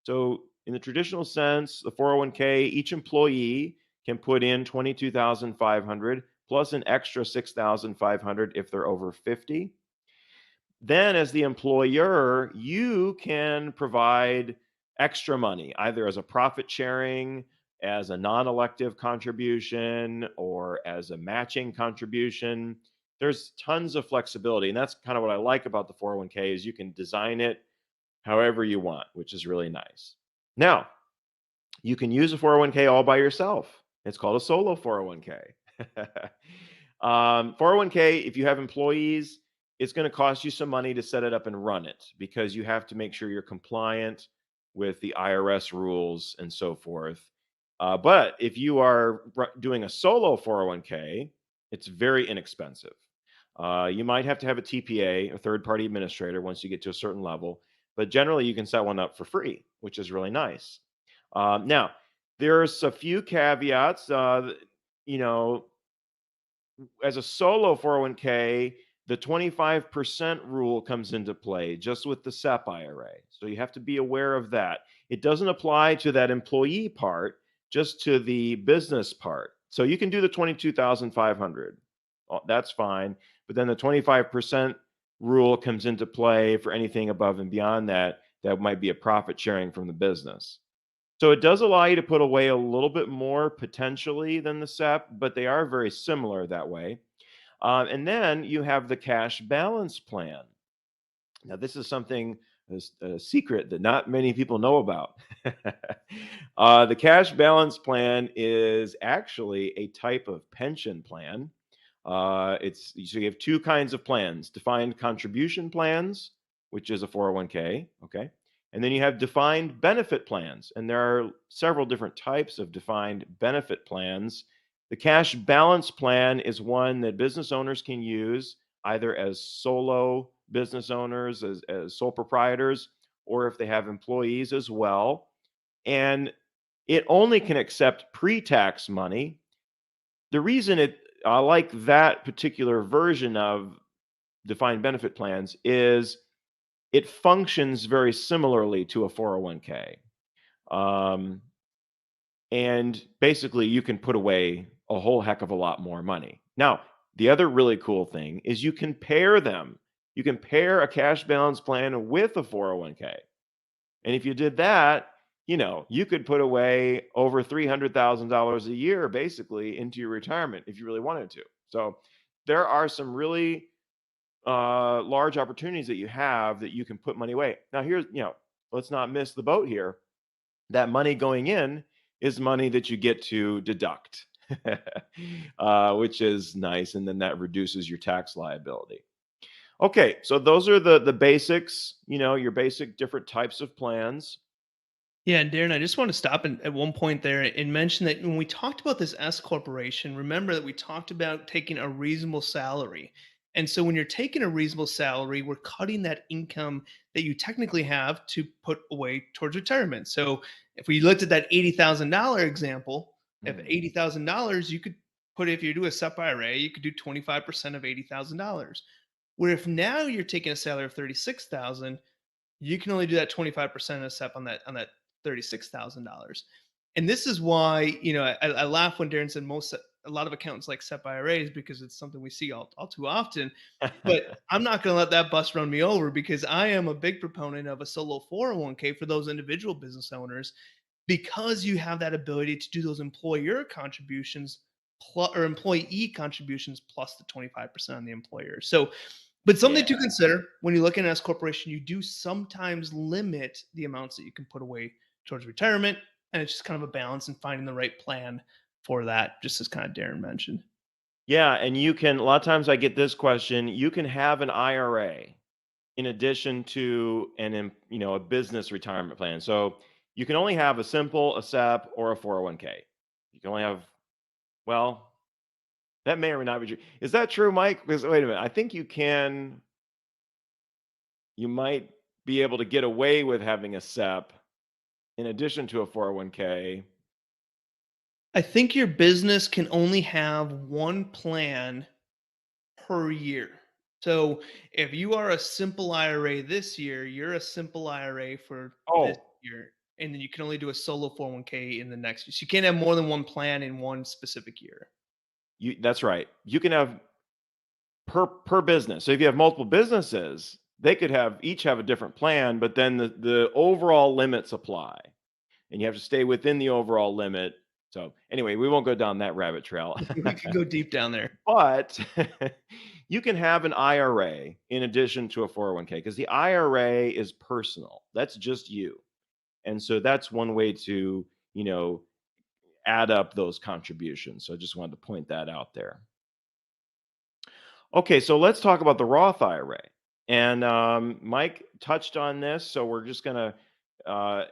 So in the traditional sense, the 401k, each employee can put in 22,500, plus an extra 6,500 if they're over 50. Then, as the employer, you can provide extra money, either as a profit sharing, as a non elective contribution, or as a matching contribution. There's tons of flexibility. And that's kind of what I like about the 401k is you can design it however you want, which is really nice. Now, you can use a 401k all by yourself. It's called a solo 401k. 401k, if you have employees, it's going to cost you some money to set it up and run it because you have to make sure you're compliant with the IRS rules and so forth. But if you are doing a solo 401k, it's very inexpensive. You might have to have a TPA, a third party administrator, once you get to a certain level, but generally you can set one up for free, which is really nice. Now, there's a few caveats. You know, as a solo 401k, the 25% rule comes into play just with the SEP IRA. So you have to be aware of that. It doesn't apply to that employee part, just to the business part. So you can do the 22,500. That's fine. But then the 25% rule comes into play for anything above and beyond that, that might be a profit sharing from the business. So it does allow you to put away a little bit more potentially than the SEP, but they are very similar that way. And then you have the cash balance plan. Now, this is something, a secret that not many people know about. The cash balance plan is actually a type of pension plan. So you have two kinds of plans: defined contribution plans, which is a 401k. Okay. And then you have defined benefit plans. And there are several different types of defined benefit plans. The cash balance plan is one that business owners can use either as solo business owners, as sole proprietors, or if they have employees as well. And it only can accept pre tax money. The reason I like that particular version of defined benefit plans is it functions very similarly to a 401k. Um, and basically, you can put away a whole heck of a lot more money. Now, the other really cool thing is you can pair them. You can pair a cash balance plan with a 401k. And if you did that, you could put away over $300,000 a year basically into your retirement if you really wanted to. So there are some really large opportunities that you have that you can put money away. Now, here's, let's not miss the boat here. That money going in is money that you get to deduct, which is nice. And then that reduces your tax liability. Okay, so those are the basics, your basic different types of plans. Yeah, and Darren, I just want to stop at one point there and mention that when we talked about this S corporation, remember that we talked about taking a reasonable salary. And so when you're taking a reasonable salary, we're cutting that income that you technically have to put away towards retirement. So if we looked at that $80,000 example, if Mm. $80,000, you could put, if you do a SEP IRA, you could do 25% of $80,000. Where if now you're taking a salary of 36,000, you can only do that 25% of SEP on that $36,000. And this is why, I laugh when Darren said a lot of accountants like SEP IRAs because it's something we see all too often. But I'm not going to let that bus run me over because I am a big proponent of a solo 401k for those individual business owners because you have that ability to do those employer contributions or employee contributions plus the 25% on the employer. So but something to Yeah. consider when you look at an S corporation, you do sometimes limit the amounts that you can put away towards retirement, and it's just kind of a balance and finding the right plan for that, just as kind of Darren mentioned. Yeah, and you can, a lot of times I get this question, you can have an IRA in addition to a business retirement plan. So you can only have a simple, a SEP, or a 401k. You can only have, well, that may or may not be true. Is that true, Mike? Because wait a minute, I think you might be able to get away with having a SEP in addition to a 401k. I think your business can only have one plan per year. So if you are a simple IRA this year, you're a simple IRA for this Oh, year. And then you can only do a solo 401k in the next year. So you can't have more than one plan in one specific year. That's right. You can have per business. So if you have multiple businesses, they could have each have a different plan, but then the overall limits apply, and you have to stay within the overall limit. So anyway, we won't go down that rabbit trail. We could go deep down there. But you can have an IRA in addition to a 401k because the IRA is personal. That's just you. And so that's one way to, you know, add up those contributions. So I just wanted to point that out there. Okay, so let's talk about the Roth IRA. And Mike touched on this, so we're just going to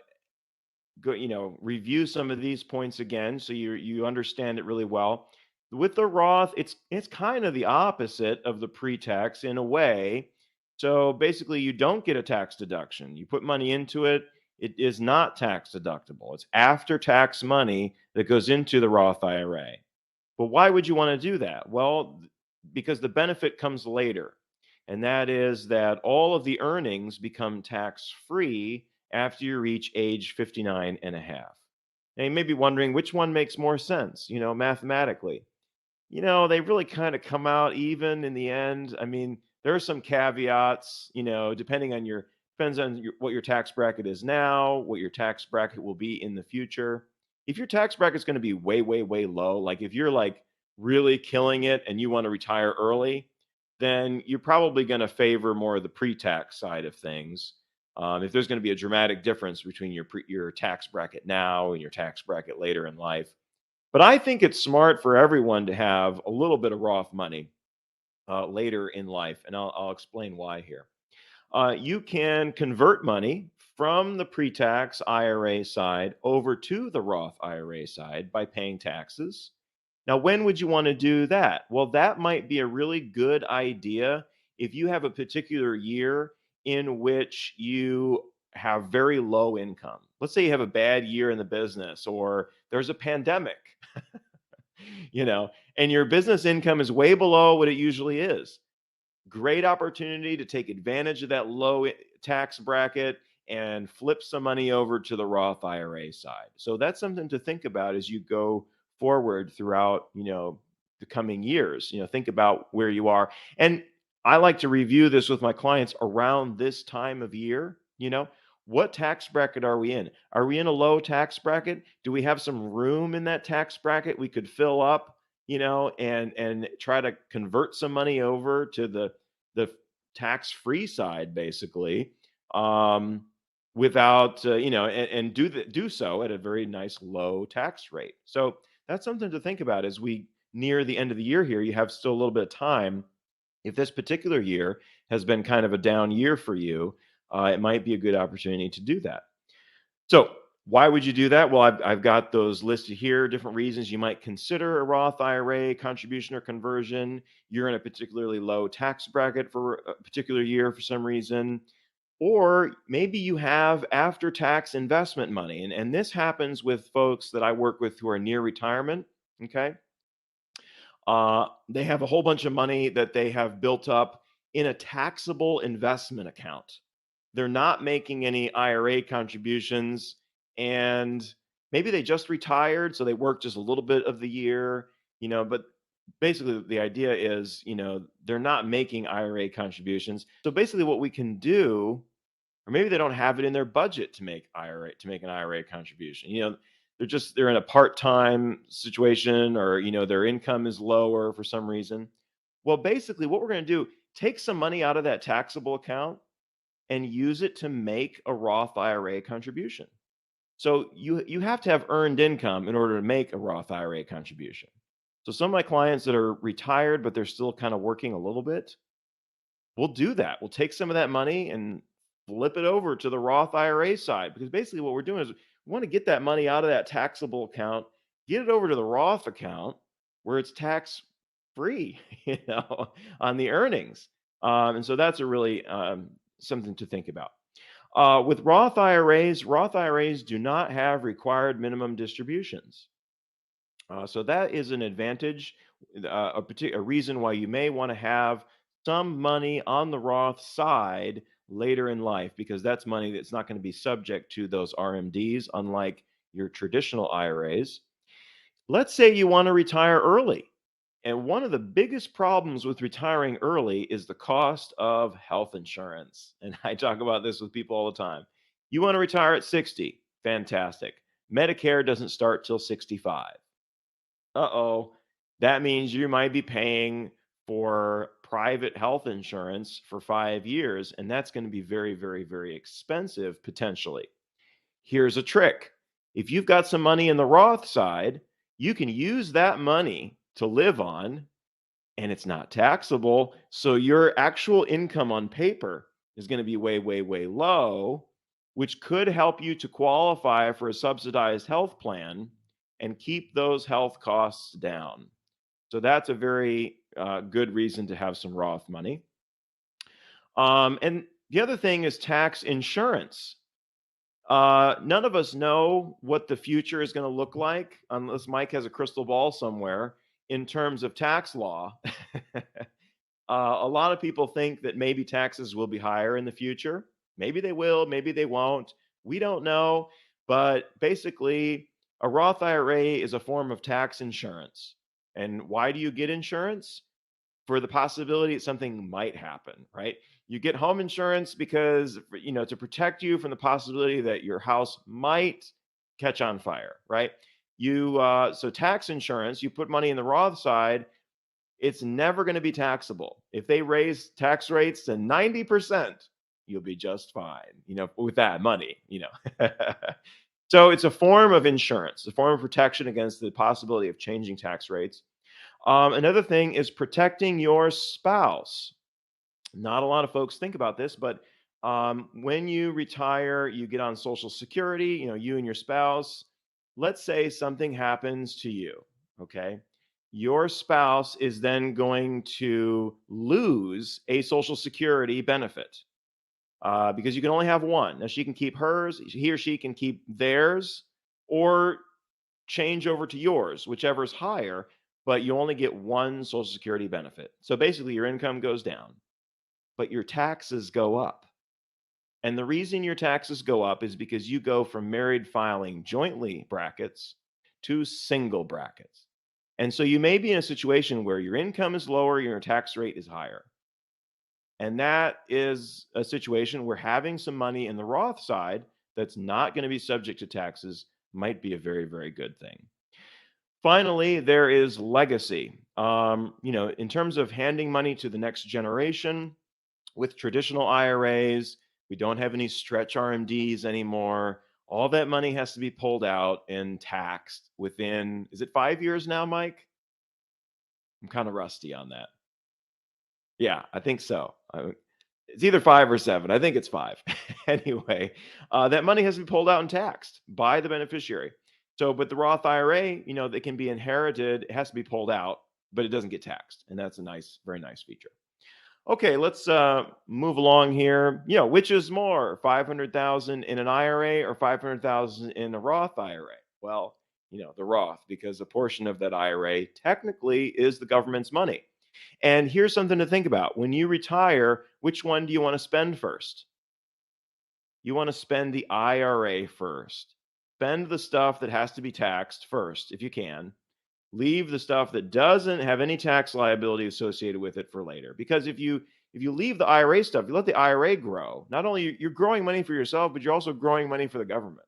review some of these points again, so you understand it really well. With the Roth, it's kind of the opposite of the pre-tax in a way. So basically, you don't get a tax deduction. You put money into it, it is not tax deductible. It's after-tax money that goes into the Roth IRA. But why would you want to do that? Well, because the benefit comes later, and that is that all of the earnings become tax-free after you reach age 59 and a half. Now, you may be wondering which one makes more sense, mathematically. They really kind of come out even in the end. I mean, there are some caveats, depends on what your tax bracket is now, what your tax bracket will be in the future. If your tax bracket is going to be way, way, way low, like if you're like really killing it and you want to retire early, then you're probably going to favor more of the pre-tax side of things. If there's going to be a dramatic difference between your tax bracket now and your tax bracket later in life. But I think it's smart for everyone to have a little bit of Roth money later in life, and I'll explain why here. You can convert money from the pre-tax IRA side over to the Roth IRA side by paying taxes. Now, when would you want to do that? Well, that might be a really good idea if you have a particular year in which you have very low income. Let's say you have a bad year in the business or there's a pandemic, and your business income is way below what it usually is. Great opportunity to take advantage of that low tax bracket and flip some money over to the Roth IRA side. So that's something to think about as you go forward throughout, the coming years. Think about where you are. And I like to review this with my clients around this time of year. What tax bracket are we in? Are we in a low tax bracket? Do we have some room in that tax bracket we could fill up, and try to convert some money over to the tax-free side, basically, without and do so at a very nice low tax rate. So that's something to think about as we near the end of the year here. You have still a little bit of time. If this particular year has been kind of a down year for you, it might be a good opportunity to do that. So why would you do that? Well, I've got those listed here, different reasons you might consider a Roth IRA contribution or conversion. You're in a particularly low tax bracket for a particular year for some reason. Or maybe you have after-tax investment money. And this happens with folks that I work with who are near retirement, okay? They have a whole bunch of money that they have built up in a taxable investment account. They're not making any IRA contributions, and maybe they just retired, so they worked just a little bit of the year, but basically the idea is, they're not making IRA contributions. So basically what we can do, or maybe they don't have it in their budget to make an IRA contribution. They're in a part-time situation, or their income is lower for some reason. Well, basically what we're going to do, take some money out of that taxable account and use it to make a Roth IRA contribution. So you have to have earned income in order to make a Roth IRA contribution. So some of my clients that are retired, but they're still kind of working a little bit, we'll do that. We'll take some of that money and flip it over to the Roth IRA side, because basically what we're doing is we want to get that money out of that taxable account, get it over to the Roth account where it's tax free, on the earnings. And so that's a really something to think about. With Roth IRAs do not have required minimum distributions. So that is an advantage, a reason why you may want to have some money on the Roth side later in life, because that's money that's not going to be subject to those RMDs, unlike your traditional IRAs. Let's say you want to retire early. And one of the biggest problems with retiring early is the cost of health insurance. And I talk about this with people all the time. You want to retire at 60? Fantastic. Medicare doesn't start till 65. Uh-oh. That means you might be paying for private health insurance for 5 years, and that's going to be very, very, very expensive potentially. Here's a trick. If you've got some money in the Roth side, you can use that money to live on and it's not taxable. So your actual income on paper is going to be way, way, way low, which could help you to qualify for a subsidized health plan and keep those health costs down. So that's a very good reason to have some Roth money. And the other thing is tax insurance. None of us know what the future is going to look like unless Mike has a crystal ball somewhere in terms of tax law. A lot of people think that maybe taxes will be higher in the future. Maybe they will, maybe they won't. We don't know. But basically, a Roth IRA is a form of tax insurance. And why do you get insurance? For the possibility that something might happen, right? You get home insurance because, to protect you from the possibility that your house might catch on fire, right? So tax insurance, you put money in the Roth side, it's never going to be taxable. If they raise tax rates to 90%, you'll be just fine, with that money. So it's a form of insurance, a form of protection against the possibility of changing tax rates. Another thing is protecting your spouse. Not a lot of folks think about this, but when you retire, you get on Social Security, you and your spouse. Let's say something happens to you, okay? Your spouse is then going to lose a Social Security benefit because you can only have one. Now, she can keep hers, he or she can keep theirs, or change over to yours, whichever is higher, but you only get one Social Security benefit. So basically, your income goes down, but your taxes go up. And the reason your taxes go up is because you go from married filing jointly brackets to single brackets. And so you may be in a situation where your income is lower, your tax rate is higher. And that is a situation where having some money in the Roth side that's not going to be subject to taxes might be a very, very good thing. Finally, there is legacy. In terms of handing money to the next generation, with traditional IRAs, we don't have any stretch RMDs anymore. All that money has to be pulled out and taxed within, is it 5 years now, Mike? I'm kind of rusty on that. Yeah, I think so. It's either 5 or 7. I think it's 5. Anyway, that money has to be pulled out and taxed by the beneficiary. So, but the Roth IRA, that can be inherited, it has to be pulled out, but it doesn't get taxed. And that's a nice, very nice feature. Okay, let's move along here. Which is more, 500,000 in an IRA or 500,000 in a Roth IRA? Well, the Roth, because a portion of that IRA technically is the government's money. And here's something to think about. When you retire, which one do you want to spend first? You want to spend the IRA first. Spend the stuff that has to be taxed first, if you can. Leave the stuff that doesn't have any tax liability associated with it for later. Because if you leave the IRA stuff, you let the IRA grow, not only you're growing money for yourself, but you're also growing money for the government.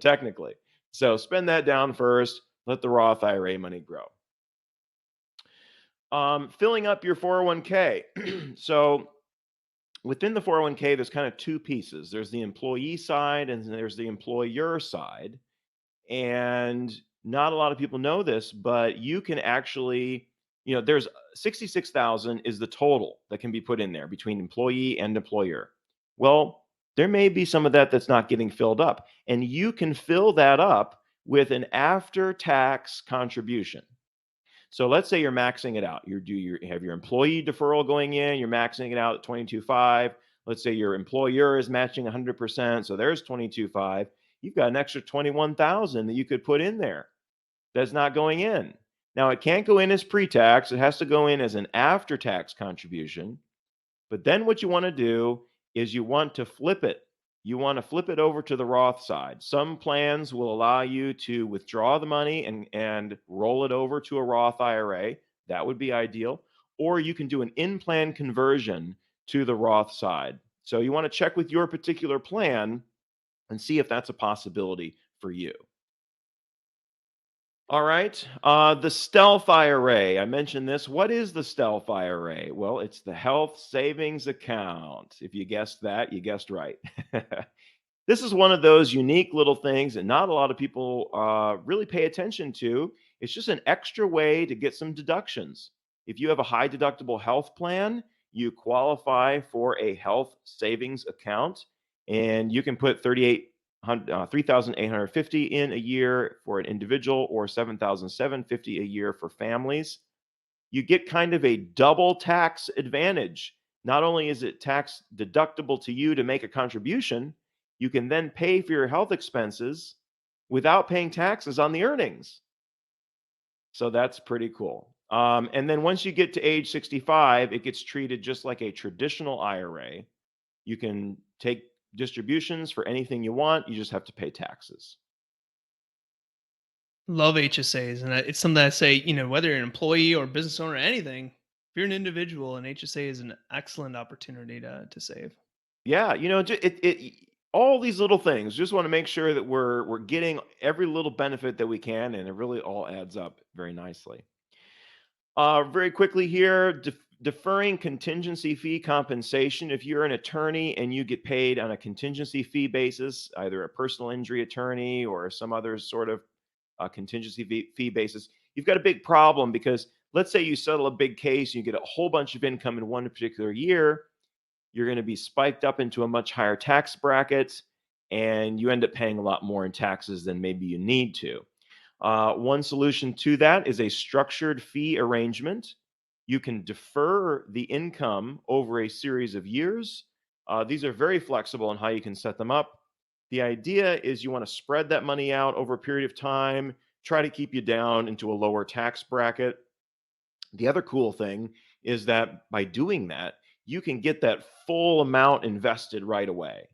Technically. So spend that down first, let the Roth IRA money grow. Filling up your 401k. So within the 401k, there's kind of two pieces. There's the employee side and there's the employer side. And not a lot of people know this, but you can actually, there's 66,000 is the total that can be put in there between employee and employer. Well, there may be some of that that's not getting filled up, and you can fill that up with an after-tax contribution. So let's say you're maxing it out. You have your employee deferral going in, you're maxing it out at 22.5. Let's say your employer is matching 100%, so there's 22.5. You've got an extra 21,000 that you could put in there that's not going in. Now, it can't go in as pre-tax. It has to go in as an after-tax contribution. But then what you want to do is you want to flip it. you want to flip it over to the Roth side. Some plans will allow you to withdraw the money and roll it over to a Roth IRA. That would be ideal. Or you can do an in-plan conversion to the Roth side. So you want to check with your particular plan and see if that's a possibility for you. All right. The stealth IRA. I mentioned this. What is the stealth IRA? Well, it's the health savings account. If you guessed that, you guessed right. This is one of those unique little things that not a lot of people really pay attention to. It's just an extra way to get some deductions. If you have a high deductible health plan, you qualify for a health savings account, and you can put 3,850 in a year for an individual or 7,750 a year for families. You get kind of a double tax advantage. Not only is it tax deductible to you to make a contribution, you can then pay for your health expenses without paying taxes on the earnings. So that's pretty cool. And then once you get to age 65, it gets treated just like a traditional IRA. You can take distributions for anything you want. You just have to pay taxes. Love HSAs, and it's something that I say, whether you're an employee or business owner or anything, if you're an individual, an HSA is an excellent opportunity to save. Yeah, all these little things. Just want to make sure that we're getting every little benefit that we can, and it really all adds up very nicely. Very quickly here, deferring contingency fee compensation. If you're an attorney and you get paid on a contingency fee basis, either a personal injury attorney or some other sort of contingency fee basis, you've got a big problem because let's say you settle a big case, you get a whole bunch of income in one particular year, you're going to be spiked up into a much higher tax bracket, and you end up paying a lot more in taxes than maybe you need to. One solution to that is a structured fee arrangement. You can defer the income over a series of years. These are very flexible in how you can set them up. The idea is you want to spread that money out over a period of time, try to keep you down into a lower tax bracket. The other cool thing is that by doing that, you can get that full amount invested right away.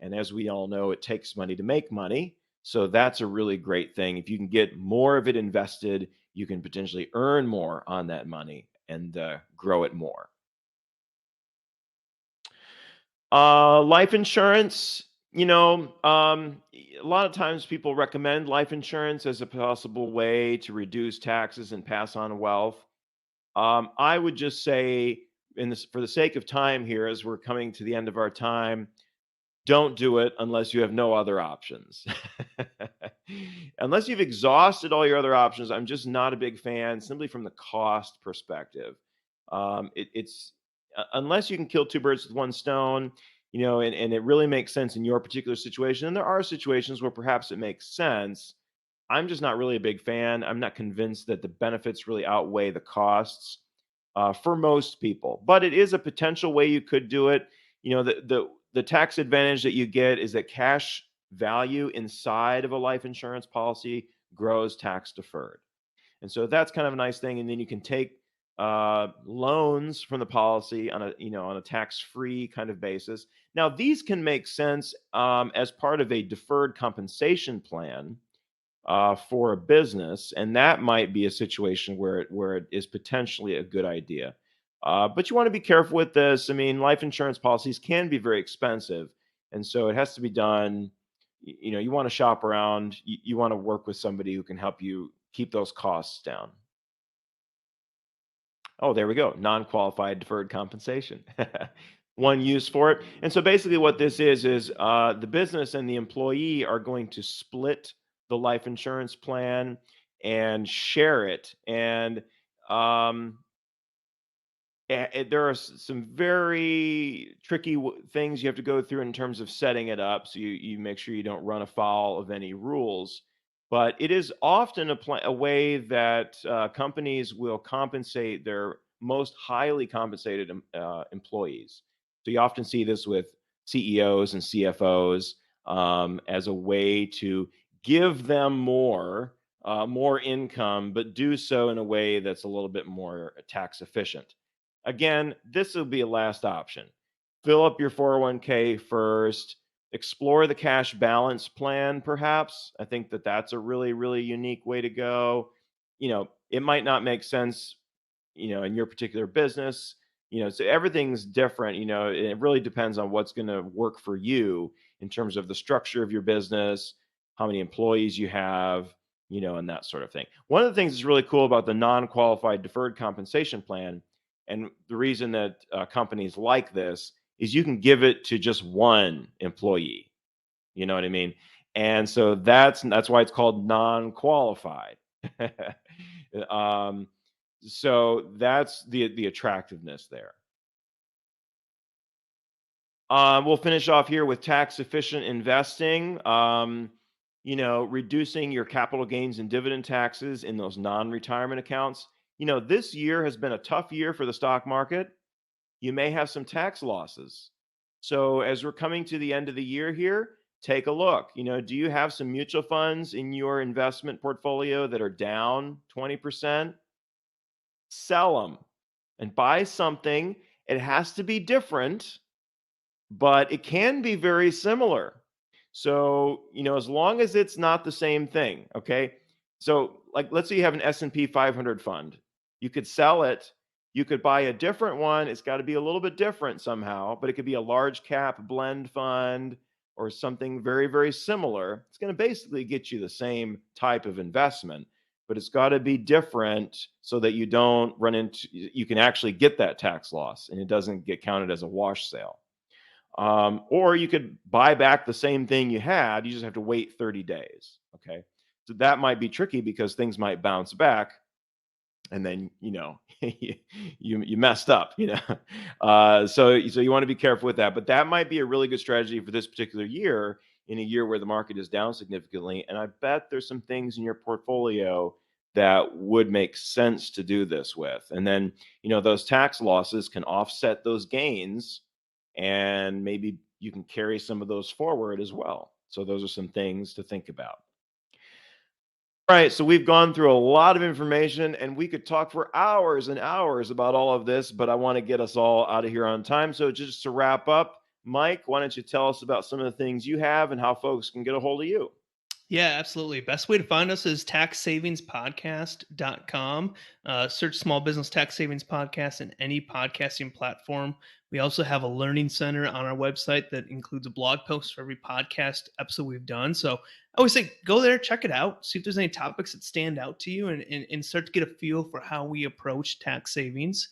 And as we all know, it takes money to make money. So that's a really great thing. If you can get more of it invested, you can potentially earn more on that money and grow it more. Life insurance, a lot of times people recommend life insurance as a possible way to reduce taxes and pass on wealth. I would just say, for the sake of time here, as we're coming to the end of our time, don't do it unless you have no other options. Unless you've exhausted all your other options, I'm just not a big fan, simply from the cost perspective. It's unless you can kill two birds with one stone, and it really makes sense in your particular situation. And there are situations where perhaps it makes sense. I'm just not really a big fan. I'm not convinced that the benefits really outweigh the costs for most people. But it is a potential way you could do it. The tax advantage that you get is that cash value inside of a life insurance policy grows tax deferred. And so that's kind of a nice thing. And then you can take loans from the policy on a tax-free kind of basis. Now, these can make sense as part of a deferred compensation plan for a business, and that might be a situation where it is potentially a good idea. But you want to be careful with this. I mean, life insurance policies can be very expensive, and so it has to be done. You want to shop around. You want to work with somebody who can help you keep those costs down. Oh, there we go. Non-qualified deferred compensation. One use for it. And so basically what this is the business and the employee are going to split the life insurance plan and share it. And there are some very tricky things you have to go through in terms of setting it up. So you make sure you don't run afoul of any rules. But it is often a way that companies will compensate their most highly compensated employees. So you often see this with CEOs and CFOs as a way to give them more income, but do so in a way that's a little bit more tax efficient. Again, this will be a last option. Fill up your 401k first, explore the cash balance plan, perhaps. I think that that's a really, really unique way to go. It might not make sense, in your particular business. So everything's different. It really depends on what's going to work for you in terms of the structure of your business, how many employees you have, and that sort of thing. One of the things that's really cool about the non-qualified deferred compensation plan, and the reason that companies like this, is you can give it to just one employee. You know what I mean? And so that's why it's called non-qualified. um, so that's the attractiveness there. We'll finish off here with tax efficient investing. Reducing your capital gains and dividend taxes in those non-retirement accounts. This year has been a tough year for the stock market. You may have some tax losses. So as we're coming to the end of the year here, take a look. Do you have some mutual funds in your investment portfolio that are down 20%? Sell them and buy something. It has to be different, but it can be very similar. So, as long as it's not the same thing, okay? So, like let's say you have an S&P 500 fund. You could sell it, you could buy a different one. It's got to be a little bit different somehow, but it could be a large cap blend fund or something very, very similar. It's going to basically get you the same type of investment, but it's got to be different so that you can actually get that tax loss and it doesn't get counted as a wash sale. Or you could buy back the same thing you had. You just have to wait 30 days. Okay. So that might be tricky because things might bounce back and then, you messed up, so you want to be careful with that, but that might be a really good strategy for this particular year, in a year where the market is down significantly. And I bet there's some things in your portfolio that would make sense to do this with. And then, those tax losses can offset those gains, and maybe you can carry some of those forward as well. So those are some things to think about. All right, so we've gone through a lot of information and we could talk for hours and hours about all of this, but I want to get us all out of here on time. So just to wrap up, Mike, why don't you tell us about some of the things you have and how folks can get a hold of you? Yeah, absolutely. Best way to find us is taxsavingspodcast.com. Search Small Business Tax Savings Podcast in any podcasting platform. We also have a learning center on our website that includes a blog post for every podcast episode we've done. So I always say go there, check it out, see if there's any topics that stand out to you, and start to get a feel for how we approach tax savings.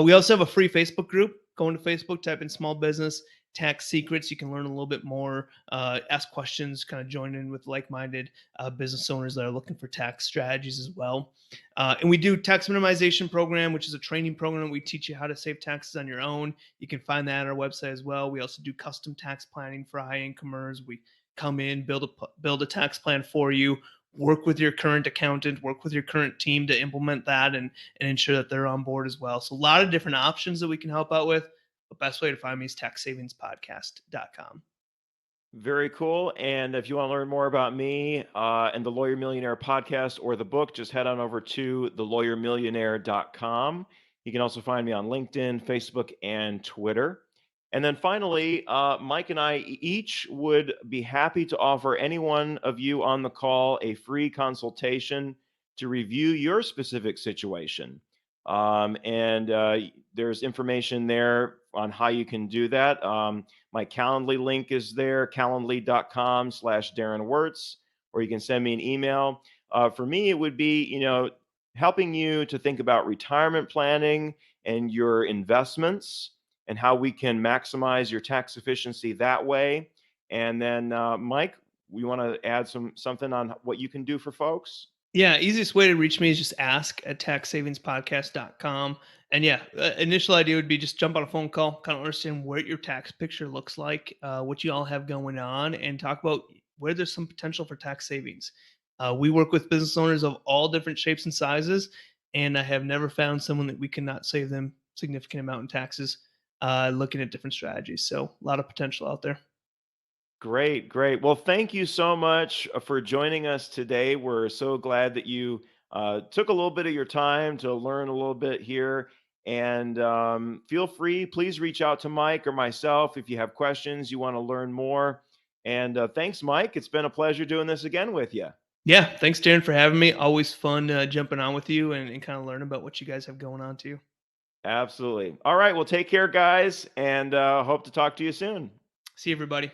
We also have a free Facebook group. Go into Facebook, type in Small Business Tax Secrets. You can learn a little bit more, ask questions, kind of join in with like-minded business owners that are looking for tax strategies as well. And we do tax minimization program, which is a training program. We teach you how to save taxes on your own. You can find that on our website as well. We also do custom tax planning for high incomers. We come in, build a tax plan for you, work with your current accountant, work with your current team to implement that and ensure that they're on board as well. So a lot of different options that we can help out with. The best way to find me is taxsavingspodcast.com. Very cool. And if you want to learn more about me and the Lawyer Millionaire podcast or the book, just head on over to thelawyermillionaire.com. You can also find me on LinkedIn, Facebook, and Twitter. And then finally, Mike and I each would be happy to offer any one of you on the call a free consultation to review your specific situation. And there's information there on how you can do that. My Calendly link is there, calendly.com/Darren Wurz, or you can send me an email. For me, it would be, helping you to think about retirement planning and your investments and how we can maximize your tax efficiency that way. And then, Mike, we want to add something on what you can do for folks. Yeah, easiest way to reach me is just ask at taxsavingspodcast.com. And yeah, initial idea would be just jump on a phone call, kind of understand what your tax picture looks like, what you all have going on, and talk about where there's some potential for tax savings. We work with business owners of all different shapes and sizes, and I have never found someone that we cannot save them significant amount in taxes looking at different strategies. So a lot of potential out there. Great, great. Well, thank you so much for joining us today. We're so glad that you took a little bit of your time to learn a little bit here. And feel free, please reach out to Mike or myself if you have questions, you want to learn more. And thanks, Mike. It's been a pleasure doing this again with you. Yeah, thanks, Darren, for having me. Always fun jumping on with you and kind of learn about what you guys have going on too. Absolutely. All right. Well, take care, guys, and hope to talk to you soon. See you, everybody.